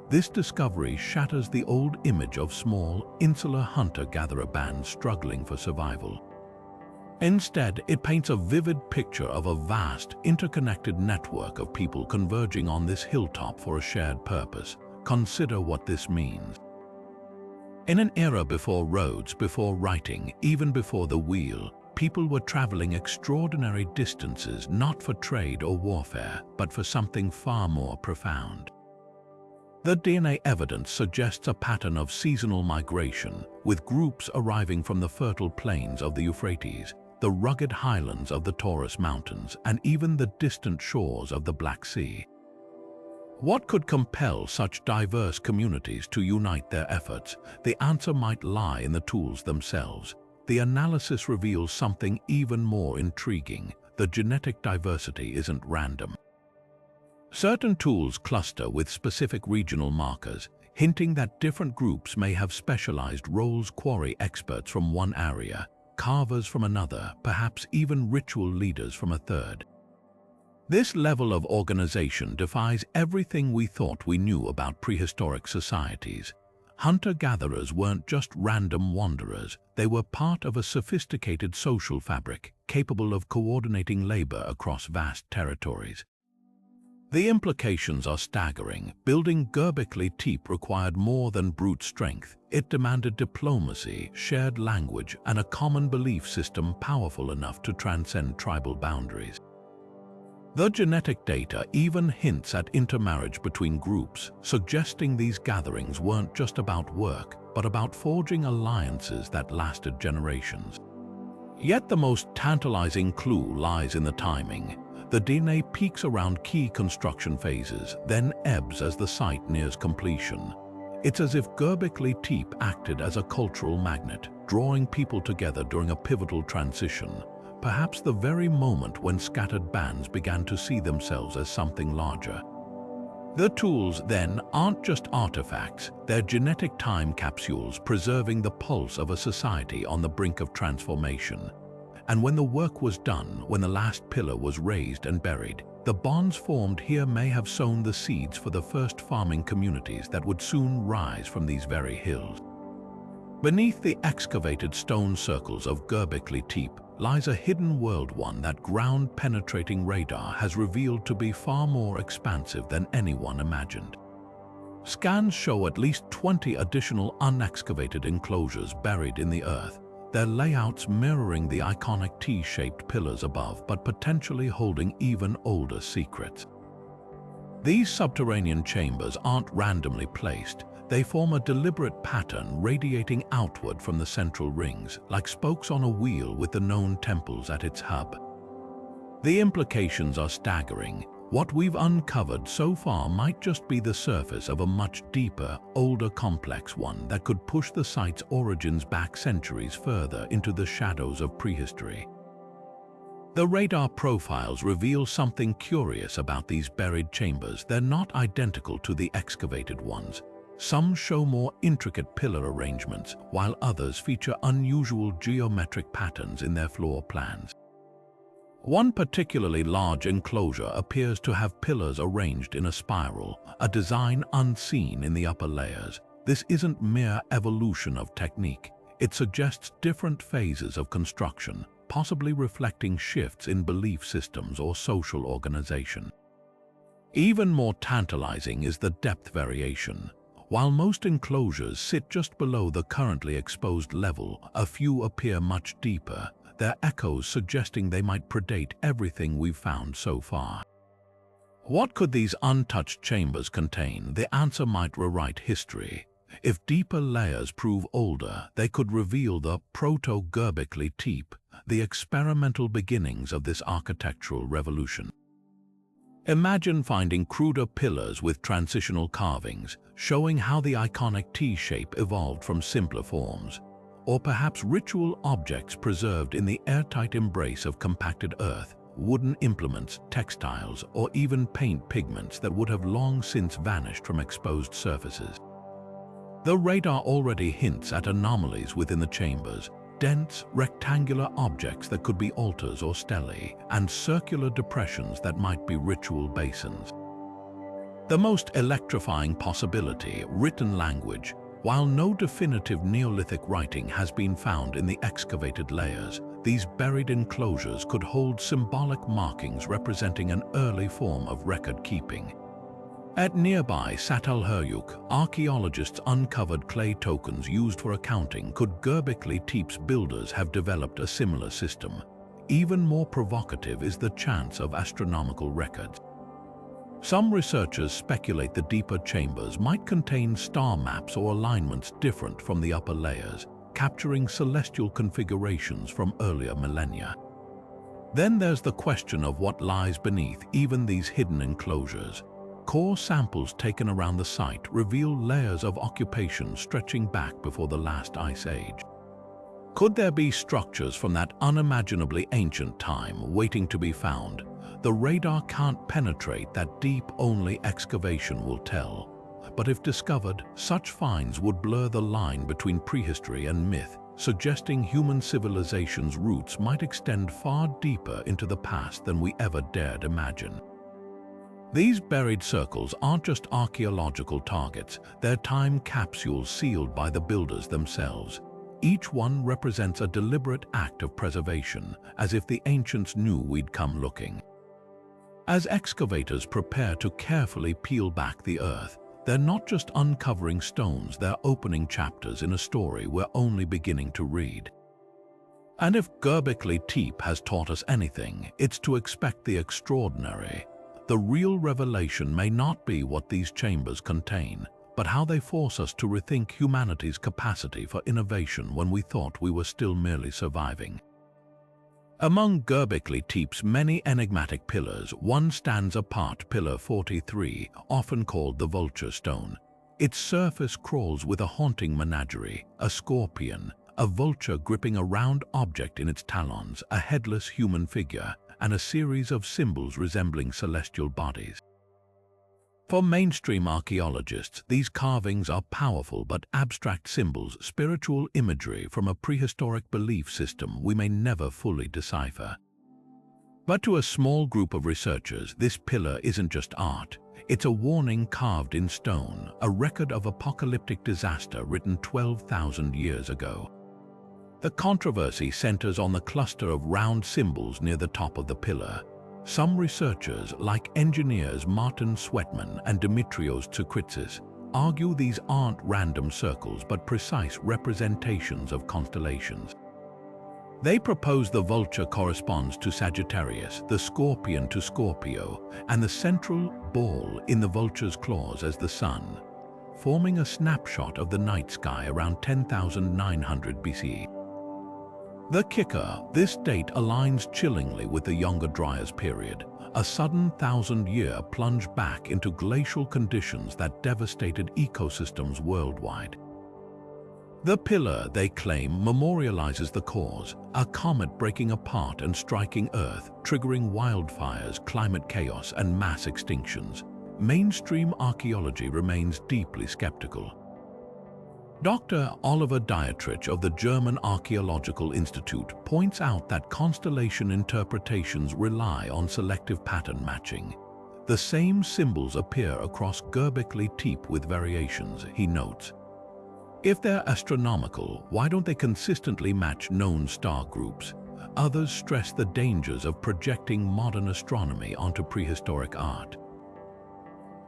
This discovery shatters the old image of small, insular hunter-gatherer bands struggling for survival. Instead, it paints a vivid picture of a vast, interconnected network of people converging on this hilltop for a shared purpose. Consider what this means. In an era before roads, before writing, even before the wheel, people were traveling extraordinary distances not for trade or warfare, but for something far more profound. The DNA evidence suggests a pattern of seasonal migration, with groups arriving from the fertile plains of the Euphrates, the rugged highlands of the Taurus Mountains, and even the distant shores of the Black Sea. What could compel such diverse communities to unite their efforts? The answer might lie in the tools themselves. The analysis reveals something even more intriguing. The genetic diversity isn't random. Certain tools cluster with specific regional markers, hinting that different groups may have specialized roles: quarry experts from one area, carvers from another, perhaps even ritual leaders from a third. This level of organization defies everything we thought we knew about prehistoric societies. Hunter-gatherers weren't just random wanderers, they were part of a sophisticated social fabric, capable of coordinating labor across vast territories. The implications are staggering. Building Göbekli Tepe required more than brute strength. It demanded diplomacy, shared language, and a common belief system powerful enough to transcend tribal boundaries. The genetic data even hints at intermarriage between groups, suggesting these gatherings weren't just about work, but about forging alliances that lasted generations. Yet the most tantalizing clue lies in the timing. The DNA peaks around key construction phases, then ebbs as the site nears completion. It's as if Göbekli Tepe acted as a cultural magnet, drawing people together during a pivotal transition, perhaps the very moment when scattered bands began to see themselves as something larger. The tools, then, aren't just artifacts, they're genetic time capsules preserving the pulse of a society on the brink of transformation. And when the work was done, when the last pillar was raised and buried, the bonds formed here may have sown the seeds for the first farming communities that would soon rise from these very hills. Beneath the excavated stone circles of Göbekli Tepe lies a hidden world, one that ground-penetrating radar has revealed to be far more expansive than anyone imagined. Scans show at least 20 additional unexcavated enclosures buried in the earth, their layouts mirroring the iconic T-shaped pillars above, but potentially holding even older secrets. These subterranean chambers aren't randomly placed. They form a deliberate pattern radiating outward from the central rings, like spokes on a wheel with the known temples at its hub. The implications are staggering. What we've uncovered so far might just be the surface of a much deeper, older complex one that could push the site's origins back centuries further into the shadows of prehistory. The radar profiles reveal something curious about these buried chambers. They're not identical to the excavated ones. Some show more intricate pillar arrangements, while others feature unusual geometric patterns in their floor plans. One particularly large enclosure appears to have pillars arranged in a spiral, a design unseen in the upper layers. This isn't mere evolution of technique. It suggests different phases of construction, possibly reflecting shifts in belief systems or social organization. Even more tantalizing is the depth variation. While most enclosures sit just below the currently exposed level, a few appear much deeper, their echoes suggesting they might predate everything we've found so far. What could these untouched chambers contain? The answer might rewrite history. If deeper layers prove older, they could reveal the proto-Göbekli Tepe, the experimental beginnings of this architectural revolution. Imagine finding cruder pillars with transitional carvings, showing how the iconic T-shape evolved from simpler forms. Or perhaps ritual objects preserved in the airtight embrace of compacted earth, wooden implements, textiles, or even paint pigments that would have long since vanished from exposed surfaces. The radar already hints at anomalies within the chambers, dense, rectangular objects that could be altars or stelae, and circular depressions that might be ritual basins. The most electrifying possibility, written language. While no definitive Neolithic writing has been found in the excavated layers, these buried enclosures could hold symbolic markings representing an early form of record-keeping. At nearby Çatalhöyük, archaeologists uncovered clay tokens used for accounting. Could Göbekli Tepe's builders have developed a similar system? Even more provocative is the chance of astronomical records. Some researchers speculate the deeper chambers might contain star maps or alignments different from the upper layers, capturing celestial configurations from earlier millennia. Then there's the question of what lies beneath even these hidden enclosures. Core samples taken around the site reveal layers of occupation stretching back before the last ice age. Could there be structures from that unimaginably ancient time waiting to be found? The radar can't penetrate that deep, only excavation will tell. But if discovered, such finds would blur the line between prehistory and myth, suggesting human civilization's roots might extend far deeper into the past than we ever dared imagine. These buried circles aren't just archaeological targets, they're time capsules sealed by the builders themselves. Each one represents a deliberate act of preservation, as if the ancients knew we'd come looking. As excavators prepare to carefully peel back the earth, they're not just uncovering stones, they're opening chapters in a story we're only beginning to read. And if Göbekli Tepe has taught us anything, it's to expect the extraordinary. The real revelation may not be what these chambers contain, but how they force us to rethink humanity's capacity for innovation when we thought we were still merely surviving. Among Göbekli Tepe's many enigmatic pillars, one stands apart, Pillar 43, often called the Vulture Stone. Its surface crawls with a haunting menagerie, a scorpion, a vulture gripping a round object in its talons, a headless human figure, and a series of symbols resembling celestial bodies. For mainstream archaeologists, these carvings are powerful but abstract symbols, spiritual imagery from a prehistoric belief system we may never fully decipher. But to a small group of researchers, this pillar isn't just art. It's a warning carved in stone, a record of apocalyptic disaster written 12,000 years ago. The controversy centers on the cluster of round symbols near the top of the pillar. Some researchers, like engineers Martin Sweatman and Dimitrios Tsouktsis, argue these aren't random circles but precise representations of constellations. They propose the vulture corresponds to Sagittarius, the scorpion to Scorpio, and the central ball in the vulture's claws as the sun, forming a snapshot of the night sky around 10,900 BCE. The kicker, this date aligns chillingly with the Younger Dryas period, a sudden 1,000-year plunge back into glacial conditions that devastated ecosystems worldwide. The pillar, they claim, memorializes the cause, a comet breaking apart and striking Earth, triggering wildfires, climate chaos, and mass extinctions. Mainstream archaeology remains deeply skeptical. Dr. Oliver Dietrich of the German Archaeological Institute points out that constellation interpretations rely on selective pattern matching. The same symbols appear across Göbekli Tepe with variations, he notes. If they're astronomical, why don't they consistently match known star groups? Others stress the dangers of projecting modern astronomy onto prehistoric art.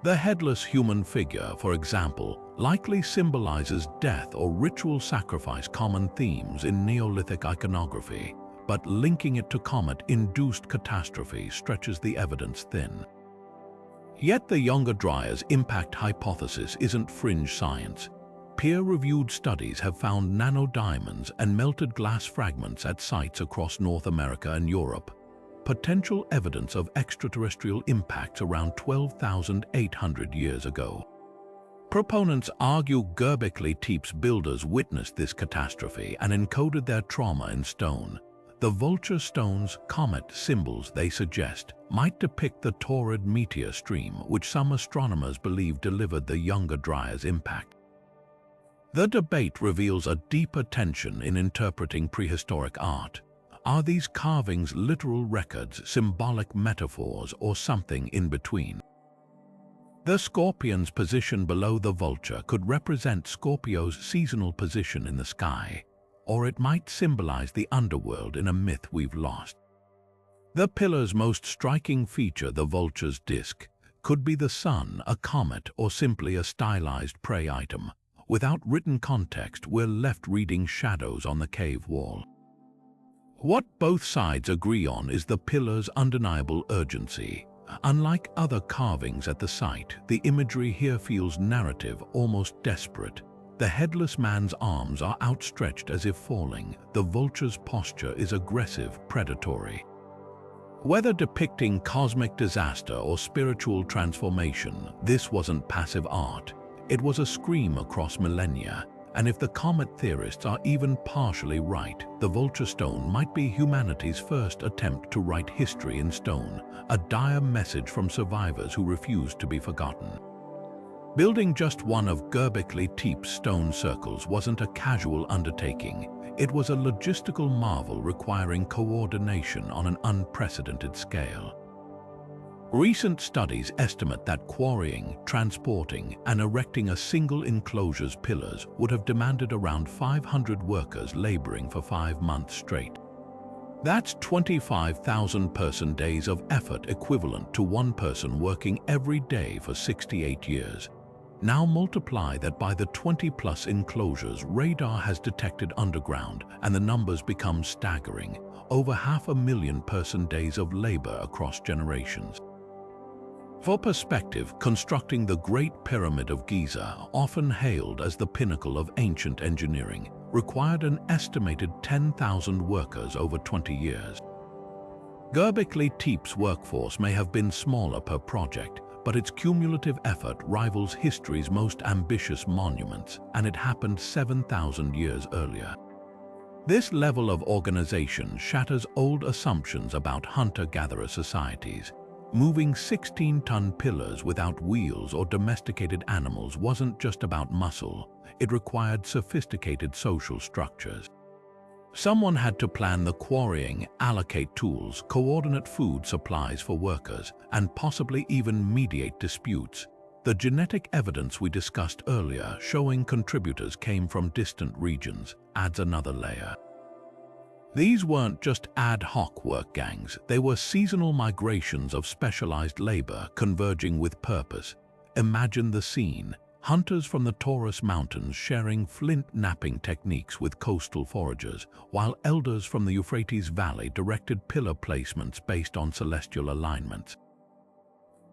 The headless human figure, for example, likely symbolizes death or ritual sacrifice, common themes in Neolithic iconography, but linking it to comet-induced catastrophe stretches the evidence thin. Yet the Younger Dryas impact hypothesis isn't fringe science. Peer-reviewed studies have found nanodiamonds and melted glass fragments at sites across North America and Europe, potential evidence of extraterrestrial impacts around 12,800 years ago. Proponents argue Göbekli Tepe's builders witnessed this catastrophe and encoded their trauma in stone. The vulture stone's comet symbols, they suggest, might depict the torrid meteor stream which some astronomers believe delivered the Younger Dryas impact. The debate reveals a deeper tension in interpreting prehistoric art. Are these carvings literal records, symbolic metaphors, or something in between? The scorpion's position below the vulture could represent Scorpio's seasonal position in the sky, or it might symbolize the underworld in a myth we've lost. The pillar's most striking feature, the vulture's disc, could be the sun, a comet, or simply a stylized prey item. Without written context, we're left reading shadows on the cave wall. What both sides agree on is the pillar's undeniable urgency. Unlike other carvings at the site, the imagery here feels narrative, almost desperate. The headless man's arms are outstretched as if falling. The vulture's posture is aggressive, predatory. Whether depicting cosmic disaster or spiritual transformation, this wasn't passive art. It was a scream across millennia. And if the comet theorists are even partially right, the vulture stone might be humanity's first attempt to write history in stone, a dire message from survivors who refuse to be forgotten. Building just one of Göbekli Tepe's stone circles wasn't a casual undertaking. It was a logistical marvel requiring coordination on an unprecedented scale. Recent studies estimate that quarrying, transporting, and erecting a single enclosure's pillars would have demanded around 500 workers laboring for 5 months straight. That's 25,000 person-days of effort, equivalent to one person working every day for 68 years. Now multiply that by the 20+ enclosures radar has detected underground, and the numbers become staggering. Over 500,000 person-days of labor across generations. For perspective, constructing the Great Pyramid of Giza, often hailed as the pinnacle of ancient engineering, required an estimated 10,000 workers over 20 years. Göbekli Tepe's workforce may have been smaller per project, but its cumulative effort rivals history's most ambitious monuments, and it happened 7,000 years earlier. This level of organization shatters old assumptions about hunter-gatherer societies. Moving 16-ton pillars without wheels or domesticated animals wasn't just about muscle, it required sophisticated social structures. Someone had to plan the quarrying, allocate tools, coordinate food supplies for workers, and possibly even mediate disputes. The genetic evidence we discussed earlier, showing contributors came from distant regions, adds another layer. These weren't just ad hoc work gangs, they were seasonal migrations of specialized labor converging with purpose. Imagine the scene. Hunters from the Taurus Mountains sharing flint knapping techniques with coastal foragers, while elders from the Euphrates Valley directed pillar placements based on celestial alignments.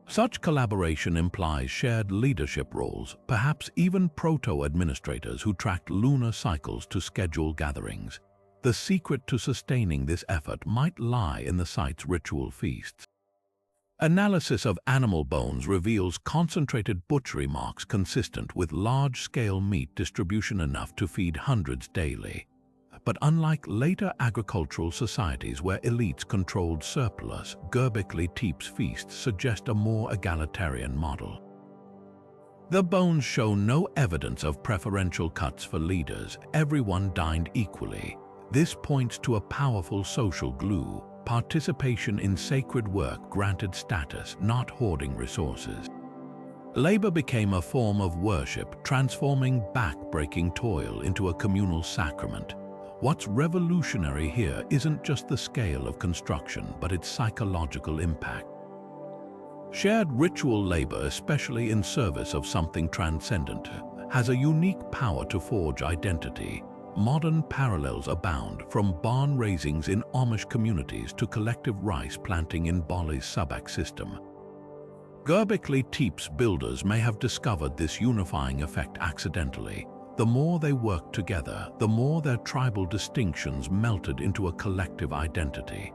Such collaboration implies shared leadership roles, perhaps even proto-administrators who tracked lunar cycles to schedule gatherings. The secret to sustaining this effort might lie in the site's ritual feasts. Analysis of animal bones reveals concentrated butchery marks consistent with large-scale meat distribution enough to feed hundreds daily. But unlike later agricultural societies where elites controlled surplus, Göbekli Tepe's feasts suggest a more egalitarian model. The bones show no evidence of preferential cuts for leaders. Everyone dined equally. This points to a powerful social glue. Participation in sacred work granted status, not hoarding resources. Labor became a form of worship, transforming back-breaking toil into a communal sacrament. What's revolutionary here isn't just the scale of construction, but its psychological impact. Shared ritual labor, especially in service of something transcendent, has a unique power to forge identity. Modern parallels abound, from barn raisings in Amish communities to collective rice planting in Bali's Subak system. Göbekli Tepe's builders may have discovered this unifying effect accidentally. The more they worked together, the more their tribal distinctions melted into a collective identity.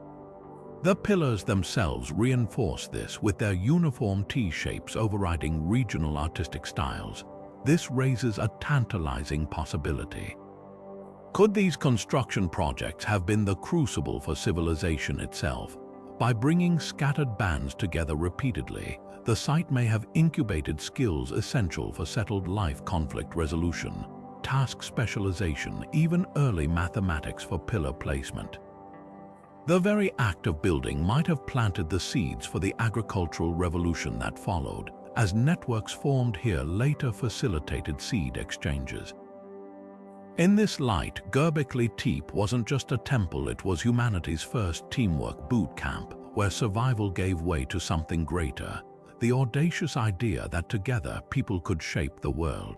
The pillars themselves reinforce this, with their uniform T-shapes overriding regional artistic styles. This raises a tantalizing possibility. Could these construction projects have been the crucible for civilization itself? By bringing scattered bands together repeatedly, the site may have incubated skills essential for settled life conflict resolution, task specialization, even early mathematics for pillar placement. The very act of building might have planted the seeds for the agricultural revolution that followed, as networks formed here later facilitated seed exchanges. In this light, Göbekli Tepe wasn't just a temple, it was humanity's first teamwork boot camp, where survival gave way to something greater, the audacious idea that together people could shape the world.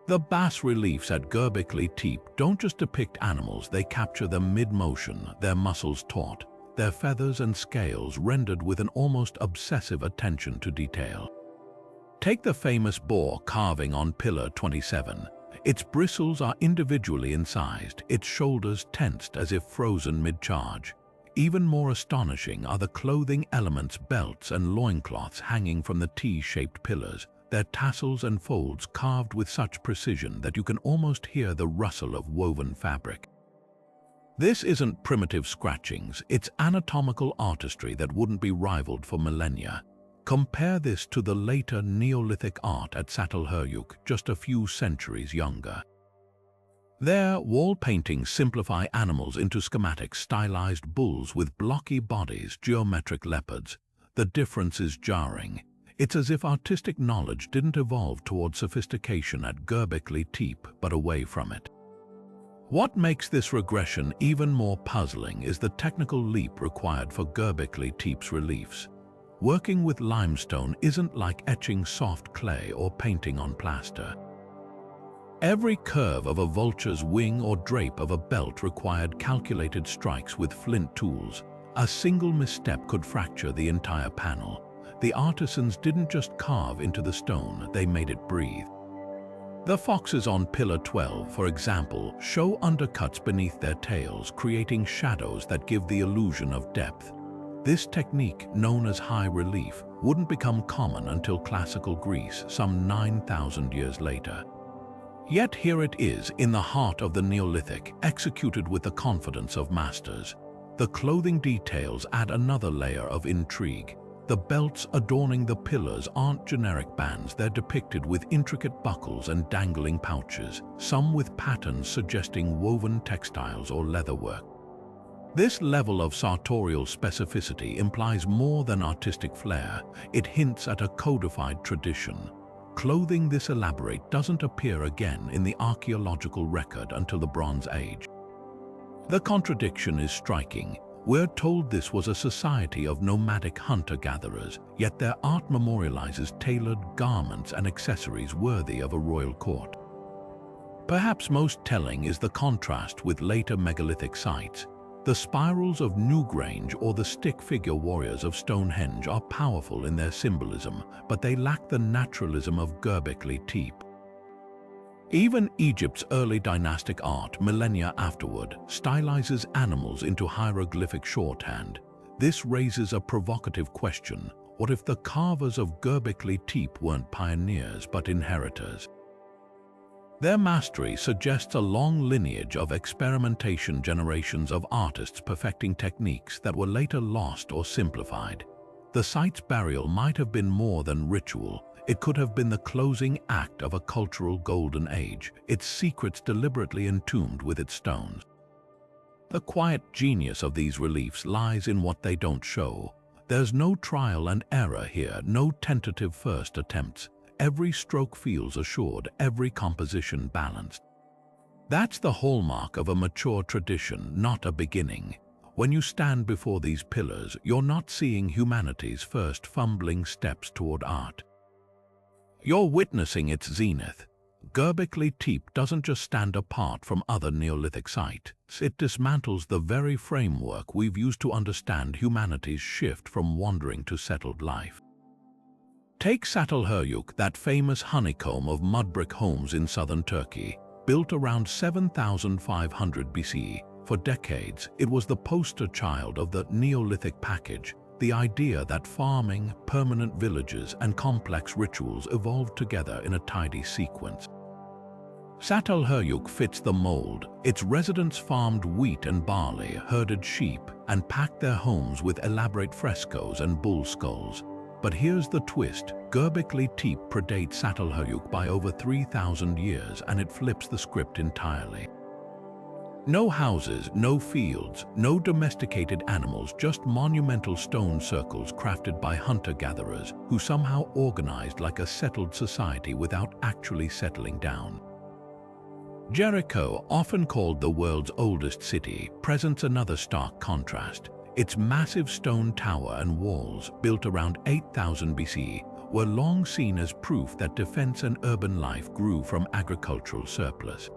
The bas-reliefs at Göbekli Tepe don't just depict animals, they capture them mid-motion, their muscles taut, their feathers and scales rendered with an almost obsessive attention to detail. Take the famous boar carving on Pillar 27. Its bristles are individually incised, its shoulders tensed as if frozen mid-charge. Even more astonishing are the clothing elements, belts and loincloths hanging from the T-shaped pillars, their tassels and folds carved with such precision that you can almost hear the rustle of woven fabric. This isn't primitive scratchings, it's anatomical artistry that wouldn't be rivaled for millennia. Compare this to the later Neolithic art at Çatalhöyük, just a few centuries younger. There, wall paintings simplify animals into schematic stylized bulls with blocky bodies, geometric leopards. The difference is jarring. It's as if artistic knowledge didn't evolve toward sophistication at Göbekli Tepe, but away from it. What makes this regression even more puzzling is the technical leap required for Göbekli Tepe's reliefs. Working with limestone isn't like etching soft clay or painting on plaster. Every curve of a vulture's wing or drape of a belt required calculated strikes with flint tools. A single misstep could fracture the entire panel. The artisans didn't just carve into the stone, they made it breathe. The foxes on Pillar 12, for example, show undercuts beneath their tails, creating shadows that give the illusion of depth. This technique, known as high relief, wouldn't become common until classical Greece, some 9,000 years later. Yet here it is, in the heart of the Neolithic, executed with the confidence of masters. The clothing details add another layer of intrigue. The belts adorning the pillars aren't generic bands, they're depicted with intricate buckles and dangling pouches, some with patterns suggesting woven textiles or leatherwork. This level of sartorial specificity implies more than artistic flair. It hints at a codified tradition. Clothing this elaborate doesn't appear again in the archaeological record until the Bronze Age. The contradiction is striking. We're told this was a society of nomadic hunter-gatherers, yet their art memorializes tailored garments and accessories worthy of a royal court. Perhaps most telling is the contrast with later megalithic sites. The spirals of Newgrange or the stick figure warriors of Stonehenge are powerful in their symbolism, but they lack the naturalism of Göbekli Tepe. Even Egypt's early dynastic art, millennia afterward, stylizes animals into hieroglyphic shorthand. This raises a provocative question. What if the carvers of Göbekli Tepe weren't pioneers but inheritors? Their mastery suggests a long lineage of experimentation, generations of artists perfecting techniques that were later lost or simplified. The site's burial might have been more than ritual. It could have been the closing act of a cultural golden age, its secrets deliberately entombed with its stones. The quiet genius of these reliefs lies in what they don't show. There's no trial and error here, no tentative first attempts. Every stroke feels assured, every composition balanced. That's the hallmark of a mature tradition, not a beginning. When you stand before these pillars, you're not seeing humanity's first fumbling steps toward art. You're witnessing its zenith. Göbekli Tepe doesn't just stand apart from other Neolithic sites, it dismantles the very framework we've used to understand humanity's shift from wandering to settled life. Take Çatalhöyük, that famous honeycomb of mud brick homes in southern Turkey, built around 7,500 BCE. For decades, it was the poster child of the Neolithic package, the idea that farming, permanent villages, and complex rituals evolved together in a tidy sequence. Çatalhöyük fits the mold. Its residents farmed wheat and barley, herded sheep, and packed their homes with elaborate frescoes and bull skulls. But here's the twist. Göbekli Tepe predates Çatalhöyük by over 3,000 years, and it flips the script entirely. No houses, no fields, no domesticated animals, just monumental stone circles crafted by hunter-gatherers who somehow organized like a settled society without actually settling down. Jericho, often called the world's oldest city, presents another stark contrast. Its massive stone tower and walls, built around 8,000 BCE, were long seen as proof that defense and urban life grew from agricultural surplus.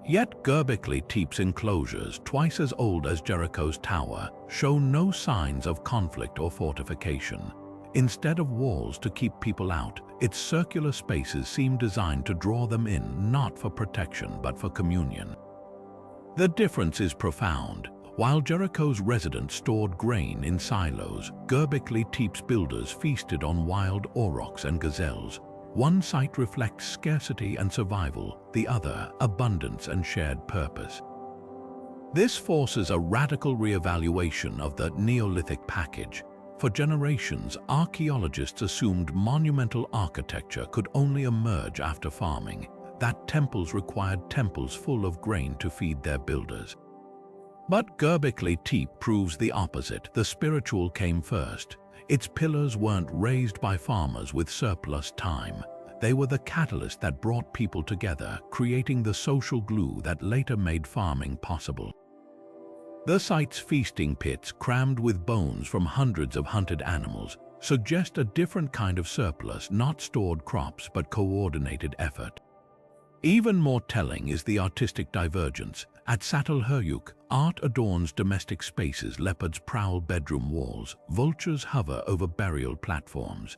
Yet Göbekli Tepe's enclosures, twice as old as Jericho's tower, show no signs of conflict or fortification. Instead of walls to keep people out, its circular spaces seem designed to draw them in, not for protection but for communion. The difference is profound. While Jericho's residents stored grain in silos, Göbekli Tepe's builders feasted on wild aurochs and gazelles. One site reflects scarcity and survival, the other, abundance and shared purpose. This forces a radical re-evaluation of the Neolithic package. For generations, archaeologists assumed monumental architecture could only emerge after farming, that temples required temples full of grain to feed their builders. But Göbekli Tepe proves the opposite. The spiritual came first. Its pillars weren't raised by farmers with surplus time. They were the catalyst that brought people together, creating the social glue that later made farming possible. The site's feasting pits, crammed with bones from hundreds of hunted animals, suggest a different kind of surplus, not stored crops but coordinated effort. Even more telling is the artistic divergence. At Çatalhöyük, art adorns domestic spaces, leopards prowl bedroom walls, vultures hover over burial platforms.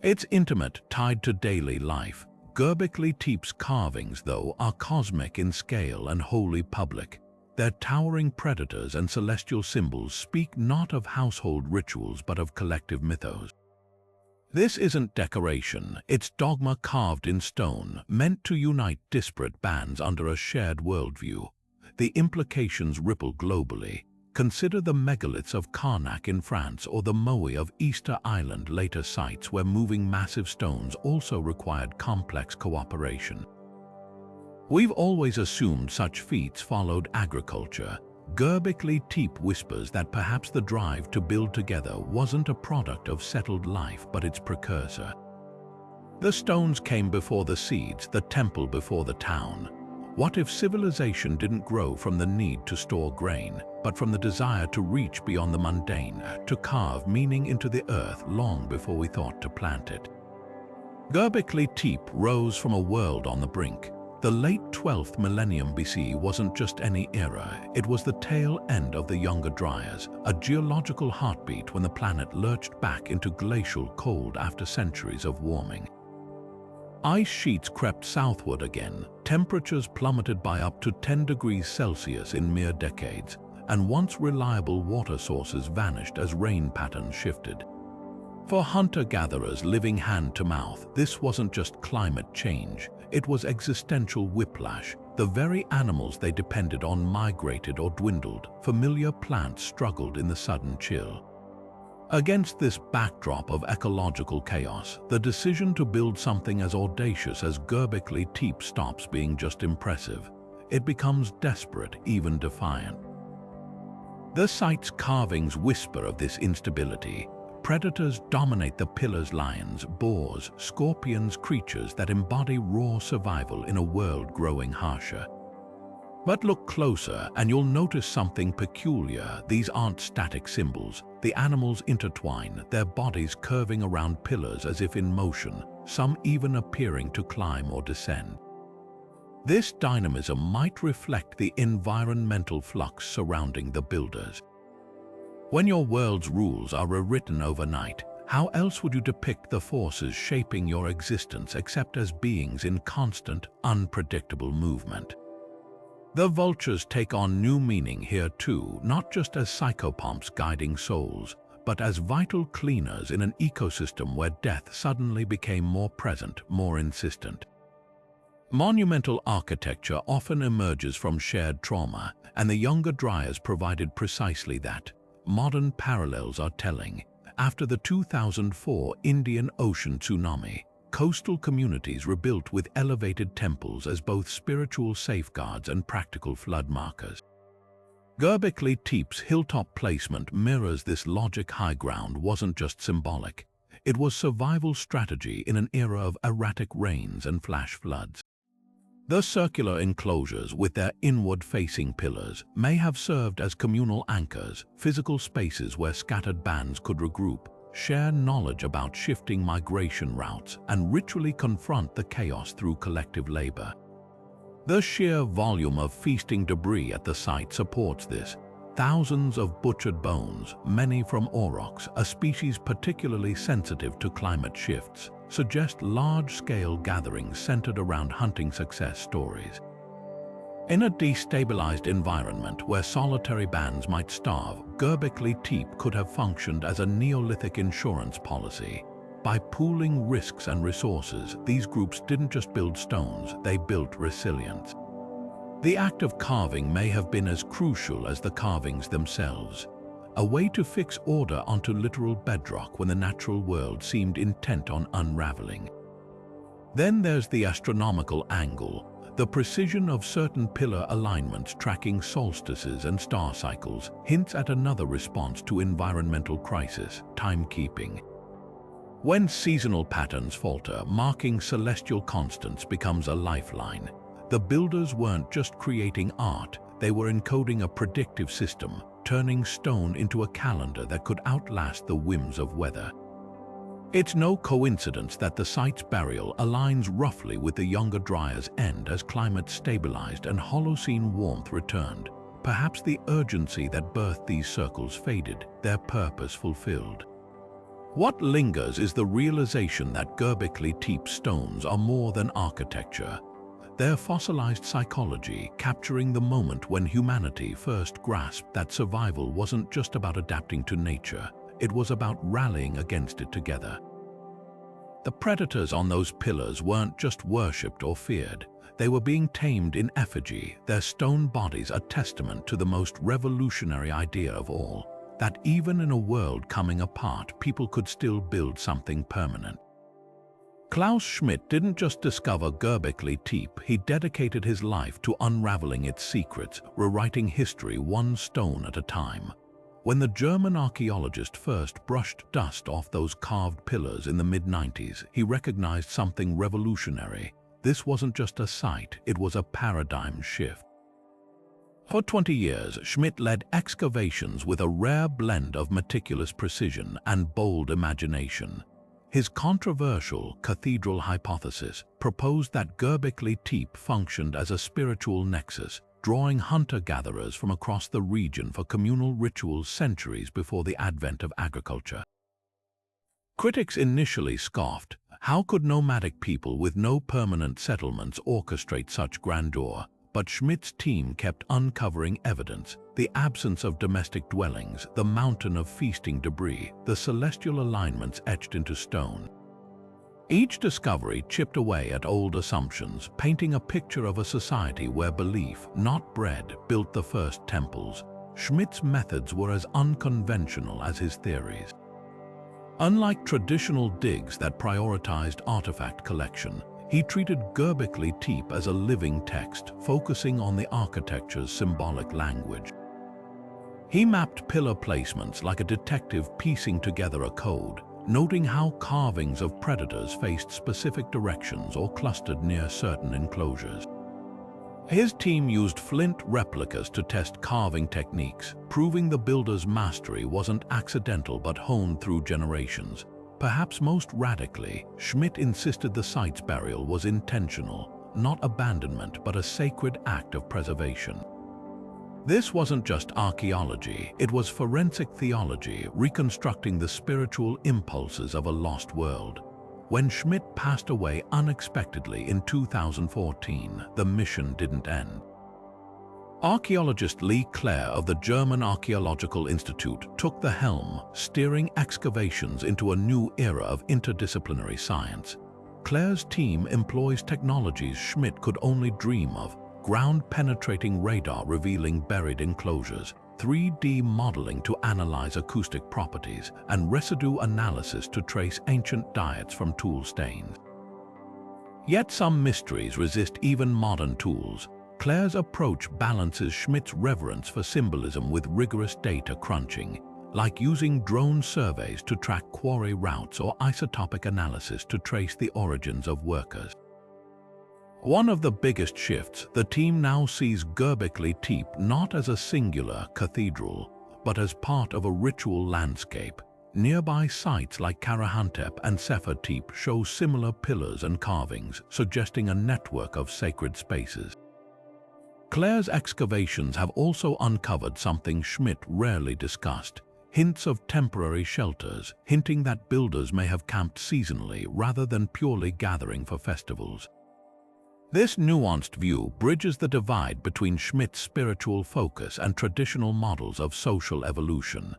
It's intimate, tied to daily life. Göbekli Tepe's carvings, though, are cosmic in scale and wholly public. Their towering predators and celestial symbols speak not of household rituals but of collective mythos. This isn't decoration, it's dogma carved in stone, meant to unite disparate bands under a shared worldview. The implications ripple globally. Consider the megaliths of Karnak in France or the Moai of Easter Island, later sites where moving massive stones also required complex cooperation. We've always assumed such feats followed agriculture. Göbekli Tepe whispers that perhaps the drive to build together wasn't a product of settled life but its precursor. The stones came before the seeds, the temple before the town. What if civilization didn't grow from the need to store grain, but from the desire to reach beyond the mundane, to carve meaning into the earth long before we thought to plant it? Göbekli Tepe rose from a world on the brink. The late 12th millennium BC wasn't just any era, it was the tail end of the Younger Dryas, a geological heartbeat when the planet lurched back into glacial cold after centuries of warming. Ice sheets crept southward again, temperatures plummeted by up to 10 degrees Celsius in mere decades, and once reliable water sources vanished as rain patterns shifted. For hunter-gatherers living hand-to-mouth, this wasn't just climate change, it was existential whiplash. The very animals they depended on migrated or dwindled, familiar plants struggled in the sudden chill. Against this backdrop of ecological chaos, the decision to build something as audacious as Göbekli Tepe stops being just impressive. It becomes desperate, even defiant. The site's carvings whisper of this instability. Predators dominate the pillars: lions, boars, scorpions, creatures that embody raw survival in a world growing harsher. But look closer and you'll notice something peculiar. These aren't static symbols. The animals intertwine, their bodies curving around pillars as if in motion, some even appearing to climb or descend. This dynamism might reflect the environmental flux surrounding the builders. When your world's rules are rewritten overnight, how else would you depict the forces shaping your existence except as beings in constant, unpredictable movement? The vultures take on new meaning here too, not just as psychopomps guiding souls, but as vital cleaners in an ecosystem where death suddenly became more present, more insistent. Monumental architecture often emerges from shared trauma, and the Younger Dryas provided precisely that. Modern parallels are telling. After the 2004 Indian Ocean tsunami, coastal communities rebuilt with elevated temples as both spiritual safeguards and practical flood markers. Göbekli Tepe's hilltop placement mirrors this logic. High ground wasn't just symbolic. It was survival strategy in an era of erratic rains and flash floods. The circular enclosures with their inward-facing pillars may have served as communal anchors, physical spaces where scattered bands could regroup, share knowledge about shifting migration routes, and ritually confront the chaos through collective labor. The sheer volume of feasting debris at the site supports this. Thousands of butchered bones, many from aurochs, a species particularly sensitive to climate shifts, suggest large-scale gatherings centered around hunting success stories. In a destabilized environment where solitary bands might starve, Göbekli Tepe could have functioned as a Neolithic insurance policy. By pooling risks and resources, these groups didn't just build stones, they built resilience. The act of carving may have been as crucial as the carvings themselves, a way to fix order onto literal bedrock when the natural world seemed intent on unraveling. Then there's the astronomical angle. The precision of certain pillar alignments tracking solstices and star cycles hints at another response to environmental crisis: timekeeping. When seasonal patterns falter, marking celestial constants becomes a lifeline. The builders weren't just creating art, They were encoding a predictive system, turning stone into a calendar that could outlast the whims of weather. It's no coincidence that the site's burial aligns roughly with the Younger Dryas end as climate stabilized and Holocene warmth returned. Perhaps the urgency that birthed these circles faded, their purpose fulfilled. What lingers is the realization that Göbekli Tepe stones are more than architecture. They're fossilized psychology, capturing the moment when humanity first grasped that survival wasn't just about adapting to nature, it was about rallying against it together. The predators on those pillars weren't just worshipped or feared. They were being tamed in effigy, their stone bodies a testament to the most revolutionary idea of all, that even in a world coming apart, people could still build something permanent. Klaus Schmidt didn't just discover Göbekli Tepe, he dedicated his life to unraveling its secrets, rewriting history one stone at a time. When the German archaeologist first brushed dust off those carved pillars in the mid-90s, he recognized something revolutionary. This wasn't just a site, it was a paradigm shift. For 20 years, Schmidt led excavations with a rare blend of meticulous precision and bold imagination. His controversial cathedral hypothesis proposed that Göbekli Tepe functioned as a spiritual nexus, drawing hunter-gatherers from across the region for communal rituals centuries before the advent of agriculture. Critics initially scoffed. How could nomadic people with no permanent settlements orchestrate such grandeur? But Schmidt's team kept uncovering evidence: the absence of domestic dwellings, the mountain of feasting debris, the celestial alignments etched into stone. Each discovery chipped away at old assumptions, painting a picture of a society where belief, not bread, built the first temples. Schmidt's methods were as unconventional as his theories. Unlike traditional digs that prioritized artifact collection, he treated Göbekli Tepe as a living text, focusing on the architecture's symbolic language. He mapped pillar placements like a detective piecing together a code, noting how carvings of predators faced specific directions or clustered near certain enclosures. His team used flint replicas to test carving techniques, proving the builder's mastery wasn't accidental but honed through generations. Perhaps most radically, Schmidt insisted the site's burial was intentional, not abandonment but a sacred act of preservation. This wasn't just archaeology, it was forensic theology, reconstructing the spiritual impulses of a lost world. When Schmidt passed away unexpectedly in 2014, the mission didn't end. Archaeologist Lee Clare of the German Archaeological Institute took the helm, steering excavations into a new era of interdisciplinary science. Clare's team employs technologies Schmidt could only dream of: ground-penetrating radar revealing buried enclosures, 3D modeling to analyze acoustic properties, and residue analysis to trace ancient diets from tool stains. Yet some mysteries resist even modern tools. Clare's approach balances Schmidt's reverence for symbolism with rigorous data crunching, like using drone surveys to track quarry routes or isotopic analysis to trace the origins of workers. One of the biggest shifts, the team now sees Göbekli Tepe not as a singular cathedral, but as part of a ritual landscape. Nearby sites like Karahantep and Sefer Tepe show similar pillars and carvings, suggesting a network of sacred spaces. Clare's excavations have also uncovered something Schmidt rarely discussed: hints of temporary shelters, hinting that builders may have camped seasonally rather than purely gathering for festivals. This nuanced view bridges the divide between Schmidt's spiritual focus and traditional models of social evolution.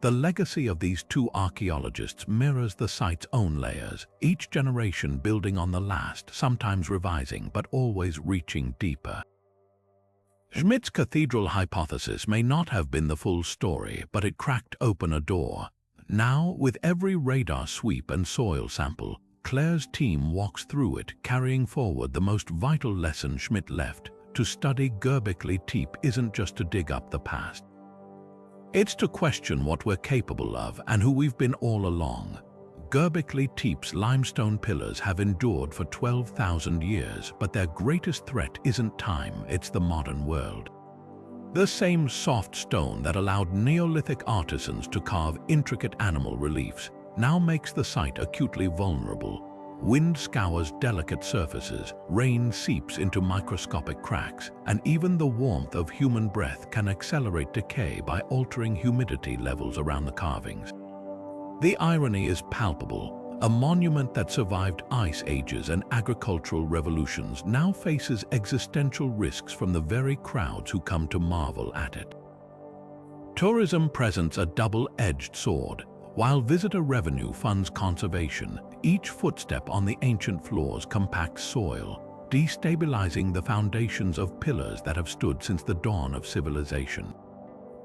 The legacy of these two archaeologists mirrors the site's own layers, each generation building on the last, sometimes revising but always reaching deeper. Schmidt's cathedral hypothesis may not have been the full story, but it cracked open a door. Now, with every radar sweep and soil sample, Clare's team walks through it, carrying forward the most vital lesson Schmidt left: to study Göbekli Tepe isn't just to dig up the past. It's to question what we're capable of and who we've been all along. Göbekli Tepe's limestone pillars have endured for 12,000 years, but their greatest threat isn't time, it's the modern world. The same soft stone that allowed Neolithic artisans to carve intricate animal reliefs now makes the site acutely vulnerable. Wind scours delicate surfaces, rain seeps into microscopic cracks, and even the warmth of human breath can accelerate decay by altering humidity levels around the carvings. The irony is palpable. A monument that survived ice ages and agricultural revolutions now faces existential risks from the very crowds who come to marvel at it. Tourism presents a double-edged sword. While visitor revenue funds conservation, each footstep on the ancient floors compacts soil, destabilizing the foundations of pillars that have stood since the dawn of civilization.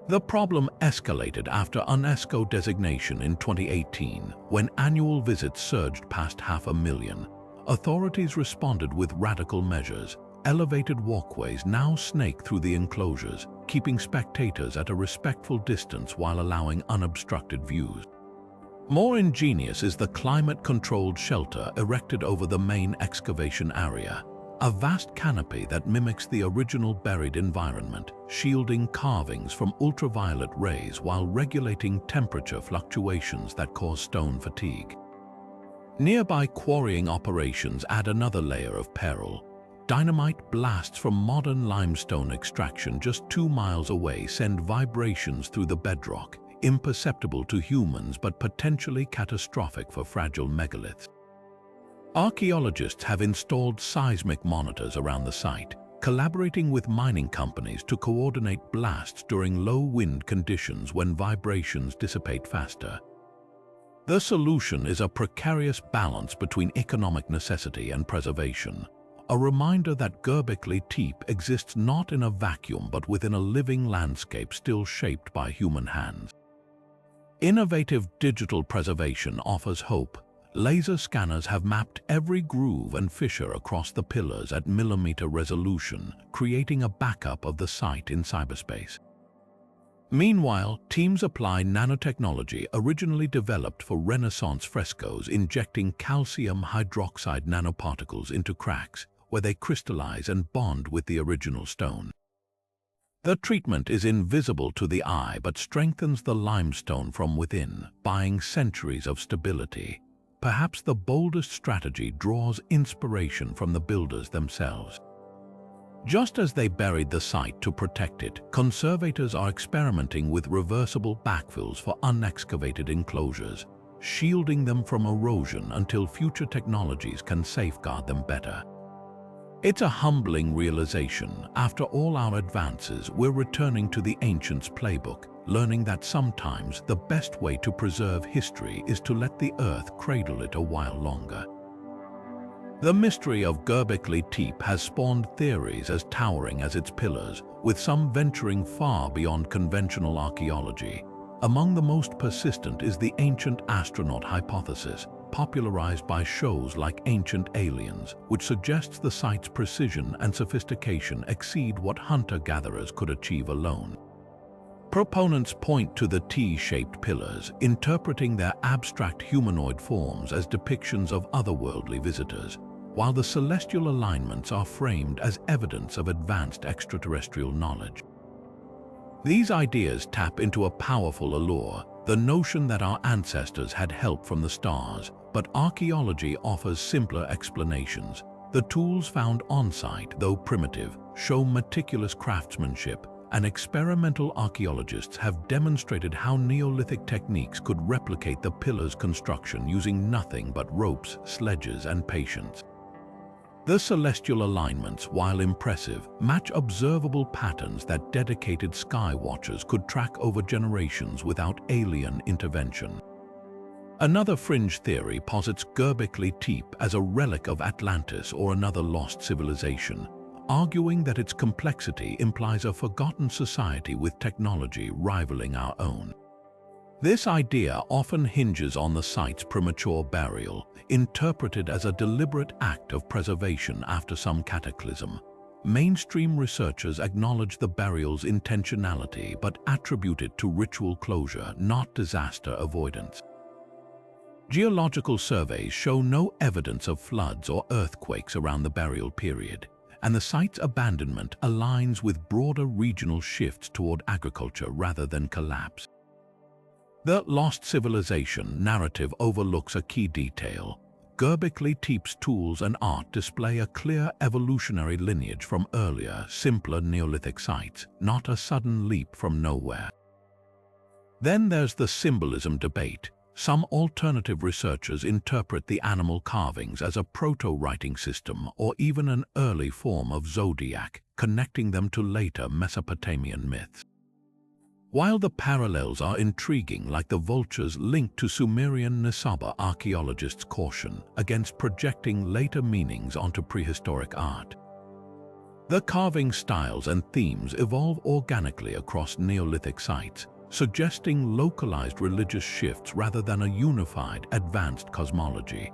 The problem escalated after UNESCO designation in 2018, when annual visits surged past 500,000. Authorities responded with radical measures. Elevated walkways now snake through the enclosures, keeping spectators at a respectful distance while allowing unobstructed views. More ingenious is the climate-controlled shelter erected over the main excavation area, a vast canopy that mimics the original buried environment, shielding carvings from ultraviolet rays while regulating temperature fluctuations that cause stone fatigue. Nearby quarrying operations add another layer of peril. Dynamite blasts from modern limestone extraction just 2 miles away send vibrations through the bedrock, imperceptible to humans but potentially catastrophic for fragile megaliths. Archaeologists have installed seismic monitors around the site, collaborating with mining companies to coordinate blasts during low wind conditions when vibrations dissipate faster. The solution is a precarious balance between economic necessity and preservation, a reminder that Göbekli Tepe exists not in a vacuum but within a living landscape still shaped by human hands. Innovative digital preservation offers hope. Laser scanners have mapped every groove and fissure across the pillars at millimeter resolution, creating a backup of the site in cyberspace. Meanwhile, teams apply nanotechnology originally developed for Renaissance frescoes, injecting calcium hydroxide nanoparticles into cracks, where they crystallize and bond with the original stone. The treatment is invisible to the eye but strengthens the limestone from within, buying centuries of stability. Perhaps the boldest strategy draws inspiration from the builders themselves. Just as they buried the site to protect it, conservators are experimenting with reversible backfills for unexcavated enclosures, shielding them from erosion until future technologies can safeguard them better. It's a humbling realization. After all our advances, we're returning to the ancients' playbook, learning that sometimes the best way to preserve history is to let the earth cradle it a while longer. The mystery of Göbekli Tepe has spawned theories as towering as its pillars, with some venturing far beyond conventional archaeology. Among the most persistent is the ancient astronaut hypothesis, popularized by shows like Ancient Aliens, which suggests the site's precision and sophistication exceed what hunter-gatherers could achieve alone. Proponents point to the T-shaped pillars, interpreting their abstract humanoid forms as depictions of otherworldly visitors, while the celestial alignments are framed as evidence of advanced extraterrestrial knowledge. These ideas tap into a powerful allure, the notion that our ancestors had help from the stars, but archaeology offers simpler explanations. The tools found on-site, though primitive, show meticulous craftsmanship, and experimental archaeologists have demonstrated how Neolithic techniques could replicate the pillars' construction using nothing but ropes, sledges, and patience. The celestial alignments, while impressive, match observable patterns that dedicated sky watchers could track over generations without alien intervention. Another fringe theory posits Göbekli Tepe as a relic of Atlantis or another lost civilization, arguing that its complexity implies a forgotten society with technology rivaling our own. This idea often hinges on the site's premature burial, interpreted as a deliberate act of preservation after some cataclysm. Mainstream researchers acknowledge the burial's intentionality but attribute it to ritual closure, not disaster avoidance. Geological surveys show no evidence of floods or earthquakes around the burial period, and the site's abandonment aligns with broader regional shifts toward agriculture rather than collapse. The lost civilization narrative overlooks a key detail. Göbekli Tepe's tools and art display a clear evolutionary lineage from earlier, simpler Neolithic sites, not a sudden leap from nowhere. Then there's the symbolism debate. Some alternative researchers interpret the animal carvings as a proto-writing system or even an early form of zodiac, connecting them to later Mesopotamian myths. While the parallels are intriguing, like the vultures linked to Sumerian Nisaba, archaeologists caution against projecting later meanings onto prehistoric art. The carving styles and themes evolve organically across Neolithic sites, suggesting localized religious shifts rather than a unified, advanced cosmology.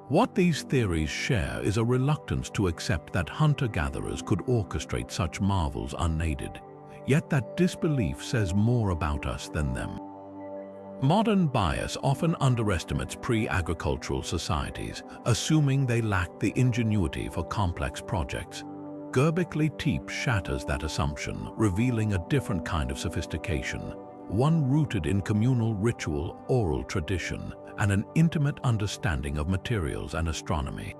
What these theories share is a reluctance to accept that hunter-gatherers could orchestrate such marvels unaided, yet that disbelief says more about us than them. Modern bias often underestimates pre-agricultural societies, assuming they lacked the ingenuity for complex projects. Göbekli Tepe shatters that assumption, revealing a different kind of sophistication, one rooted in communal ritual, oral tradition, and an intimate understanding of materials and astronomy.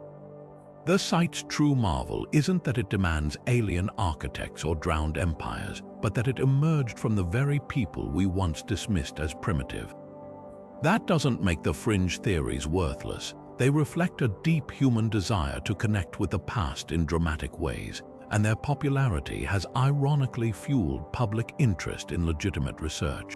The site's true marvel isn't that it demands alien architects or drowned empires, but that it emerged from the very people we once dismissed as primitive. That doesn't make the fringe theories worthless. They reflect a deep human desire to connect with the past in dramatic ways, and their popularity has ironically fueled public interest in legitimate research.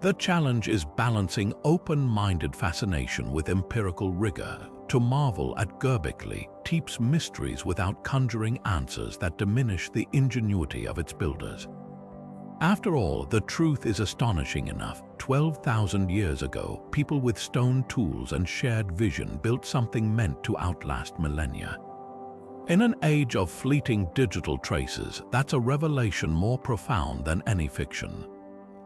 The challenge is balancing open-minded fascination with empirical rigor, to marvel at Göbekli Tepe's mysteries without conjuring answers that diminish the ingenuity of its builders. After all, the truth is astonishing enough. 12,000 years ago, people with stone tools and shared vision built something meant to outlast millennia. In an age of fleeting digital traces, that's a revelation more profound than any fiction.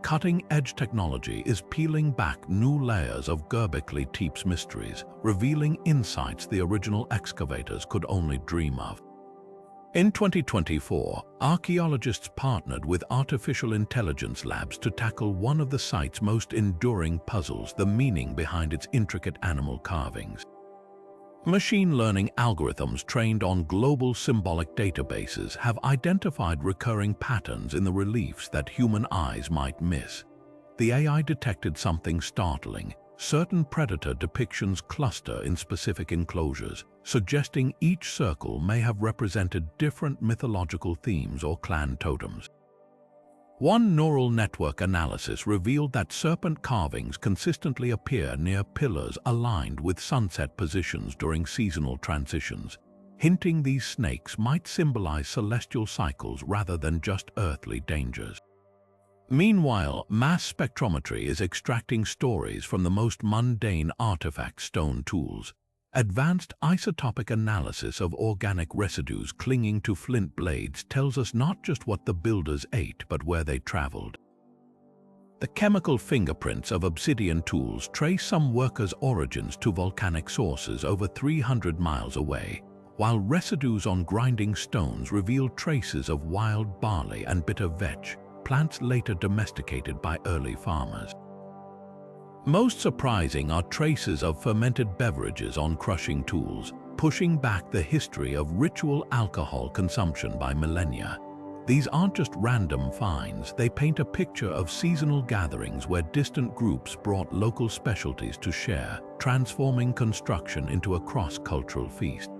Cutting-edge technology is peeling back new layers of Göbekli Tepe's mysteries, revealing insights the original excavators could only dream of. In 2024, archaeologists partnered with artificial intelligence labs to tackle one of the site's most enduring puzzles, the meaning behind its intricate animal carvings. Machine learning algorithms trained on global symbolic databases have identified recurring patterns in the reliefs that human eyes might miss. The AI detected something startling. Certain predator depictions cluster in specific enclosures, suggesting each circle may have represented different mythological themes or clan totems. One neural network analysis revealed that serpent carvings consistently appear near pillars aligned with sunset positions during seasonal transitions, hinting these snakes might symbolize celestial cycles rather than just earthly dangers. Meanwhile, mass spectrometry is extracting stories from the most mundane artifact stone tools. Advanced isotopic analysis of organic residues clinging to flint blades tells us not just what the builders ate, but where they traveled. The chemical fingerprints of obsidian tools trace some workers' origins to volcanic sources over 300 miles away, while residues on grinding stones reveal traces of wild barley and bitter vetch, plants later domesticated by early farmers. Most surprising are traces of fermented beverages on crushing tools, pushing back the history of ritual alcohol consumption by millennia. These aren't just random finds, they paint a picture of seasonal gatherings where distant groups brought local specialties to share, transforming construction into a cross-cultural feast.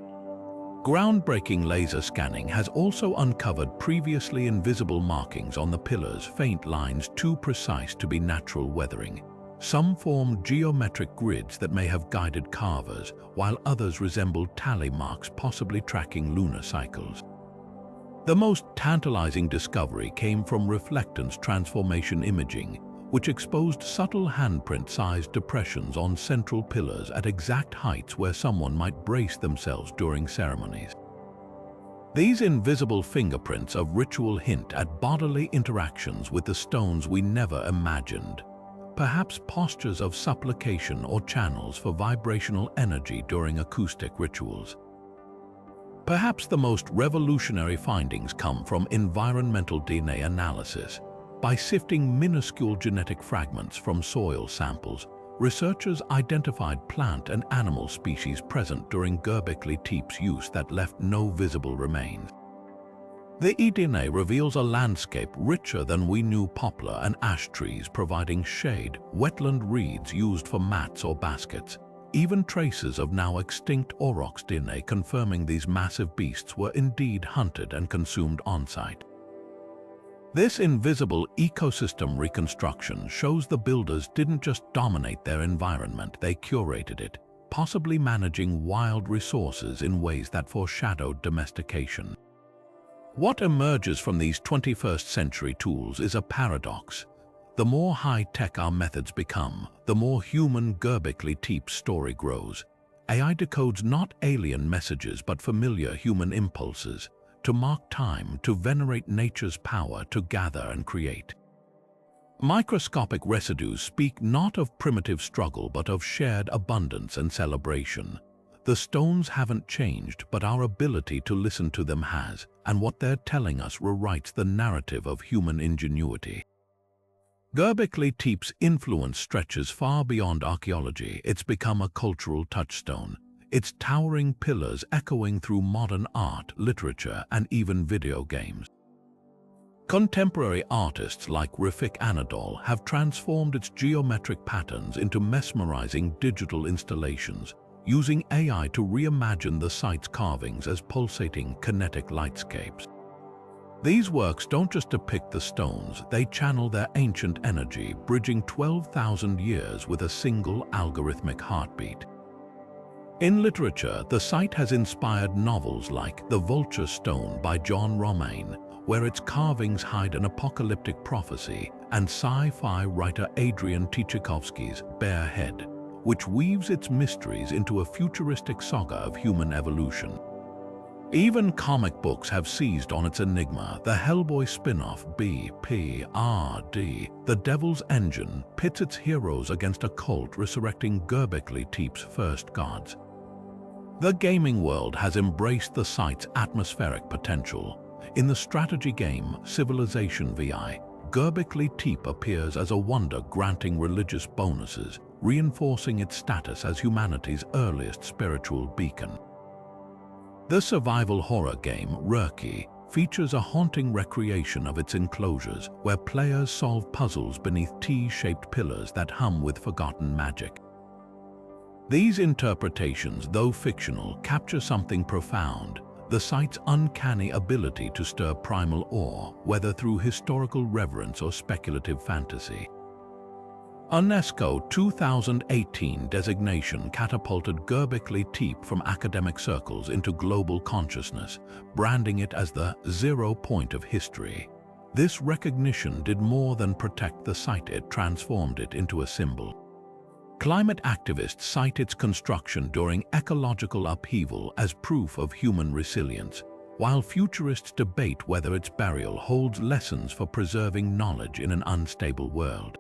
Groundbreaking laser scanning has also uncovered previously invisible markings on the pillars, faint lines too precise to be natural weathering. Some form geometric grids that may have guided carvers, while others resemble tally marks possibly tracking lunar cycles. The most tantalizing discovery came from reflectance transformation imaging, which exposed subtle handprint-sized depressions on central pillars at exact heights where someone might brace themselves during ceremonies. These invisible fingerprints of ritual hint at bodily interactions with the stones we never imagined. Perhaps postures of supplication or channels for vibrational energy during acoustic rituals. Perhaps the most revolutionary findings come from environmental DNA analysis. By sifting minuscule genetic fragments from soil samples, researchers identified plant and animal species present during Göbekli Tepe's use that left no visible remains. The eDNA reveals a landscape richer than we knew: poplar and ash trees providing shade, wetland reeds used for mats or baskets, even traces of now extinct aurochs DNA confirming these massive beasts were indeed hunted and consumed on-site. This invisible ecosystem reconstruction shows the builders didn't just dominate their environment, they curated it, possibly managing wild resources in ways that foreshadowed domestication. What emerges from these 21st century tools is a paradox. The more high-tech our methods become, the more human Göbekli Tepe's story grows. AI decodes not alien messages but familiar human impulses, to mark time, to venerate nature's power to gather and create. Microscopic residues speak not of primitive struggle but of shared abundance and celebration. The stones haven't changed, but our ability to listen to them has, and what they're telling us rewrites the narrative of human ingenuity. Göbekli Tepe's influence stretches far beyond archaeology. It's become a cultural touchstone, its towering pillars echoing through modern art, literature, and even video games. Contemporary artists like Rafik Anadol have transformed its geometric patterns into mesmerizing digital installations, using AI to reimagine the site's carvings as pulsating, kinetic lightscapes. These works don't just depict the stones, they channel their ancient energy, bridging 12,000 years with a single algorithmic heartbeat. In literature, the site has inspired novels like The Vulture Stone by John Romain, where its carvings hide an apocalyptic prophecy, and sci-fi writer Adrian Tchaikovsky's Bare Head, which weaves its mysteries into a futuristic saga of human evolution. Even comic books have seized on its enigma. The Hellboy spin-off BPRD, The Devil's Engine, pits its heroes against a cult resurrecting Göbekli Tepe's first gods. The gaming world has embraced the site's atmospheric potential. In the strategy game Civilization VI, Göbekli Tepe appears as a wonder granting religious bonuses, reinforcing its status as humanity's earliest spiritual beacon. The survival horror game Rurki features a haunting recreation of its enclosures where players solve puzzles beneath T-shaped pillars that hum with forgotten magic. These interpretations, though fictional, capture something profound: the site's uncanny ability to stir primal awe, whether through historical reverence or speculative fantasy. UNESCO 2018 designation catapulted Göbekli Tepe from academic circles into global consciousness, branding it as the 0 point of history. This recognition did more than protect the site, it transformed it into a symbol. Climate activists cite its construction during ecological upheaval as proof of human resilience, while futurists debate whether its burial holds lessons for preserving knowledge in an unstable world.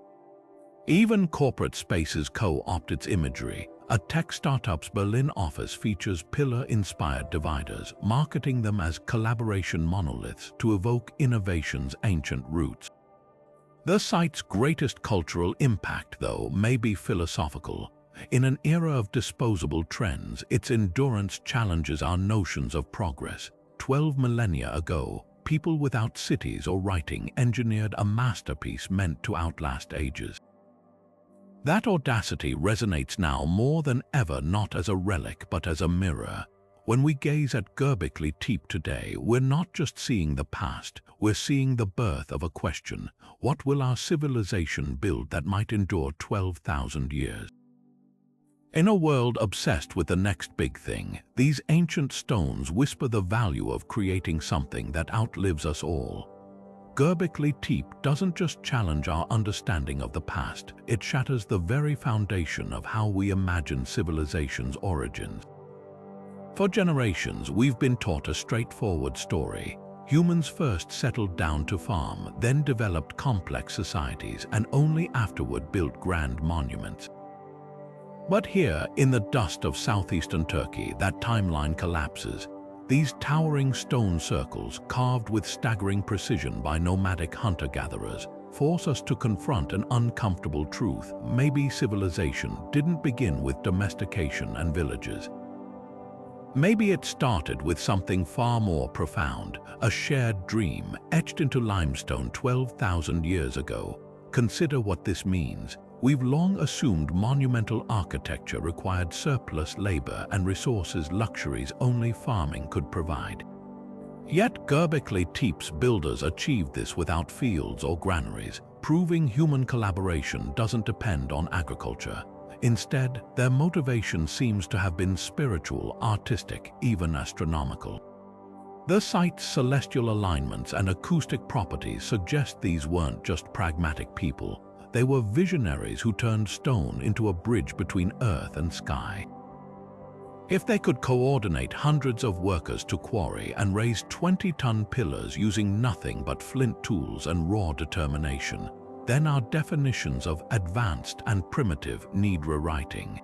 Even corporate spaces co-opt its imagery. A tech startup's Berlin office features pillar-inspired dividers, marketing them as collaboration monoliths to evoke innovation's ancient roots. The site's greatest cultural impact, though, may be philosophical. In an era of disposable trends, its endurance challenges our notions of progress. 12 millennia ago, people without cities or writing engineered a masterpiece meant to outlast ages. That audacity resonates now more than ever, not as a relic but as a mirror. When we gaze at Göbekli Tepe today, we're not just seeing the past, we're seeing the birth of a question: what will our civilization build that might endure 12,000 years? In a world obsessed with the next big thing, these ancient stones whisper the value of creating something that outlives us all. Göbekli Tepe doesn't just challenge our understanding of the past, it shatters the very foundation of how we imagine civilization's origins. For generations, we've been taught a straightforward story. Humans first settled down to farm, then developed complex societies, and only afterward built grand monuments. But here, in the dust of southeastern Turkey, that timeline collapses. These towering stone circles, carved with staggering precision by nomadic hunter-gatherers, force us to confront an uncomfortable truth. Maybe civilization didn't begin with domestication and villages. Maybe it started with something far more profound, a shared dream etched into limestone 12,000 years ago. Consider what this means. We've long assumed monumental architecture required surplus labor and resources, luxuries only farming could provide. Yet Göbekli Tepe's builders achieved this without fields or granaries, proving human collaboration doesn't depend on agriculture. Instead, their motivation seems to have been spiritual, artistic, even astronomical. The site's celestial alignments and acoustic properties suggest these weren't just pragmatic people. They were visionaries who turned stone into a bridge between earth and sky. If they could coordinate hundreds of workers to quarry and raise 20-ton pillars using nothing but flint tools and raw determination, then our definitions of advanced and primitive need rewriting.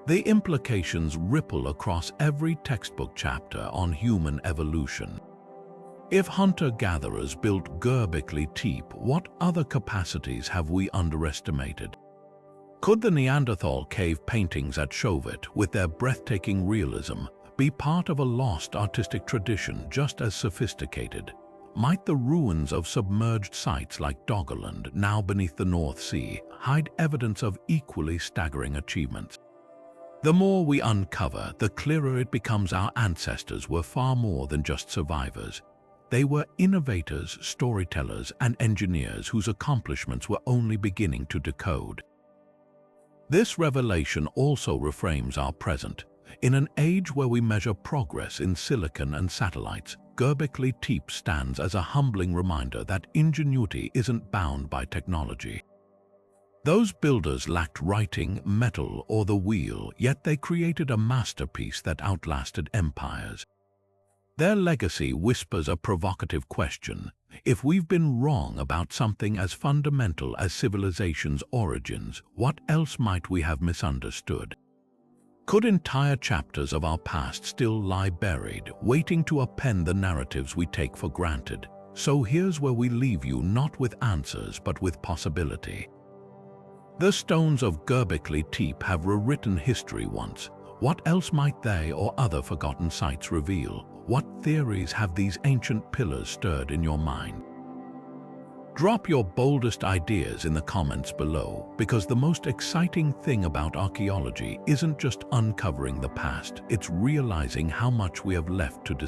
The implications ripple across every textbook chapter on human evolution. If hunter-gatherers built Göbekli Tepe, what other capacities have we underestimated? Could the Neanderthal cave paintings at Chauvet, with their breathtaking realism, be part of a lost artistic tradition just as sophisticated? Might the ruins of submerged sites like Doggerland, now beneath the North Sea, hide evidence of equally staggering achievements? The more we uncover, the clearer it becomes our ancestors were far more than just survivors. They were innovators, storytellers, and engineers whose accomplishments were only beginning to decode. This revelation also reframes our present. In an age where we measure progress in silicon and satellites, Göbekli Tepe stands as a humbling reminder that ingenuity isn't bound by technology. Those builders lacked writing, metal, or the wheel, yet they created a masterpiece that outlasted empires. Their legacy whispers a provocative question. If we've been wrong about something as fundamental as civilization's origins, what else might we have misunderstood? Could entire chapters of our past still lie buried, waiting to append the narratives we take for granted? So here's where we leave you, not with answers, but with possibility. The stones of Göbekli Tepe have rewritten history once. What else might they or other forgotten sites reveal? What theories have these ancient pillars stirred in your mind? Drop your boldest ideas in the comments below, because the most exciting thing about archaeology isn't just uncovering the past, it's realizing how much we have left to discover.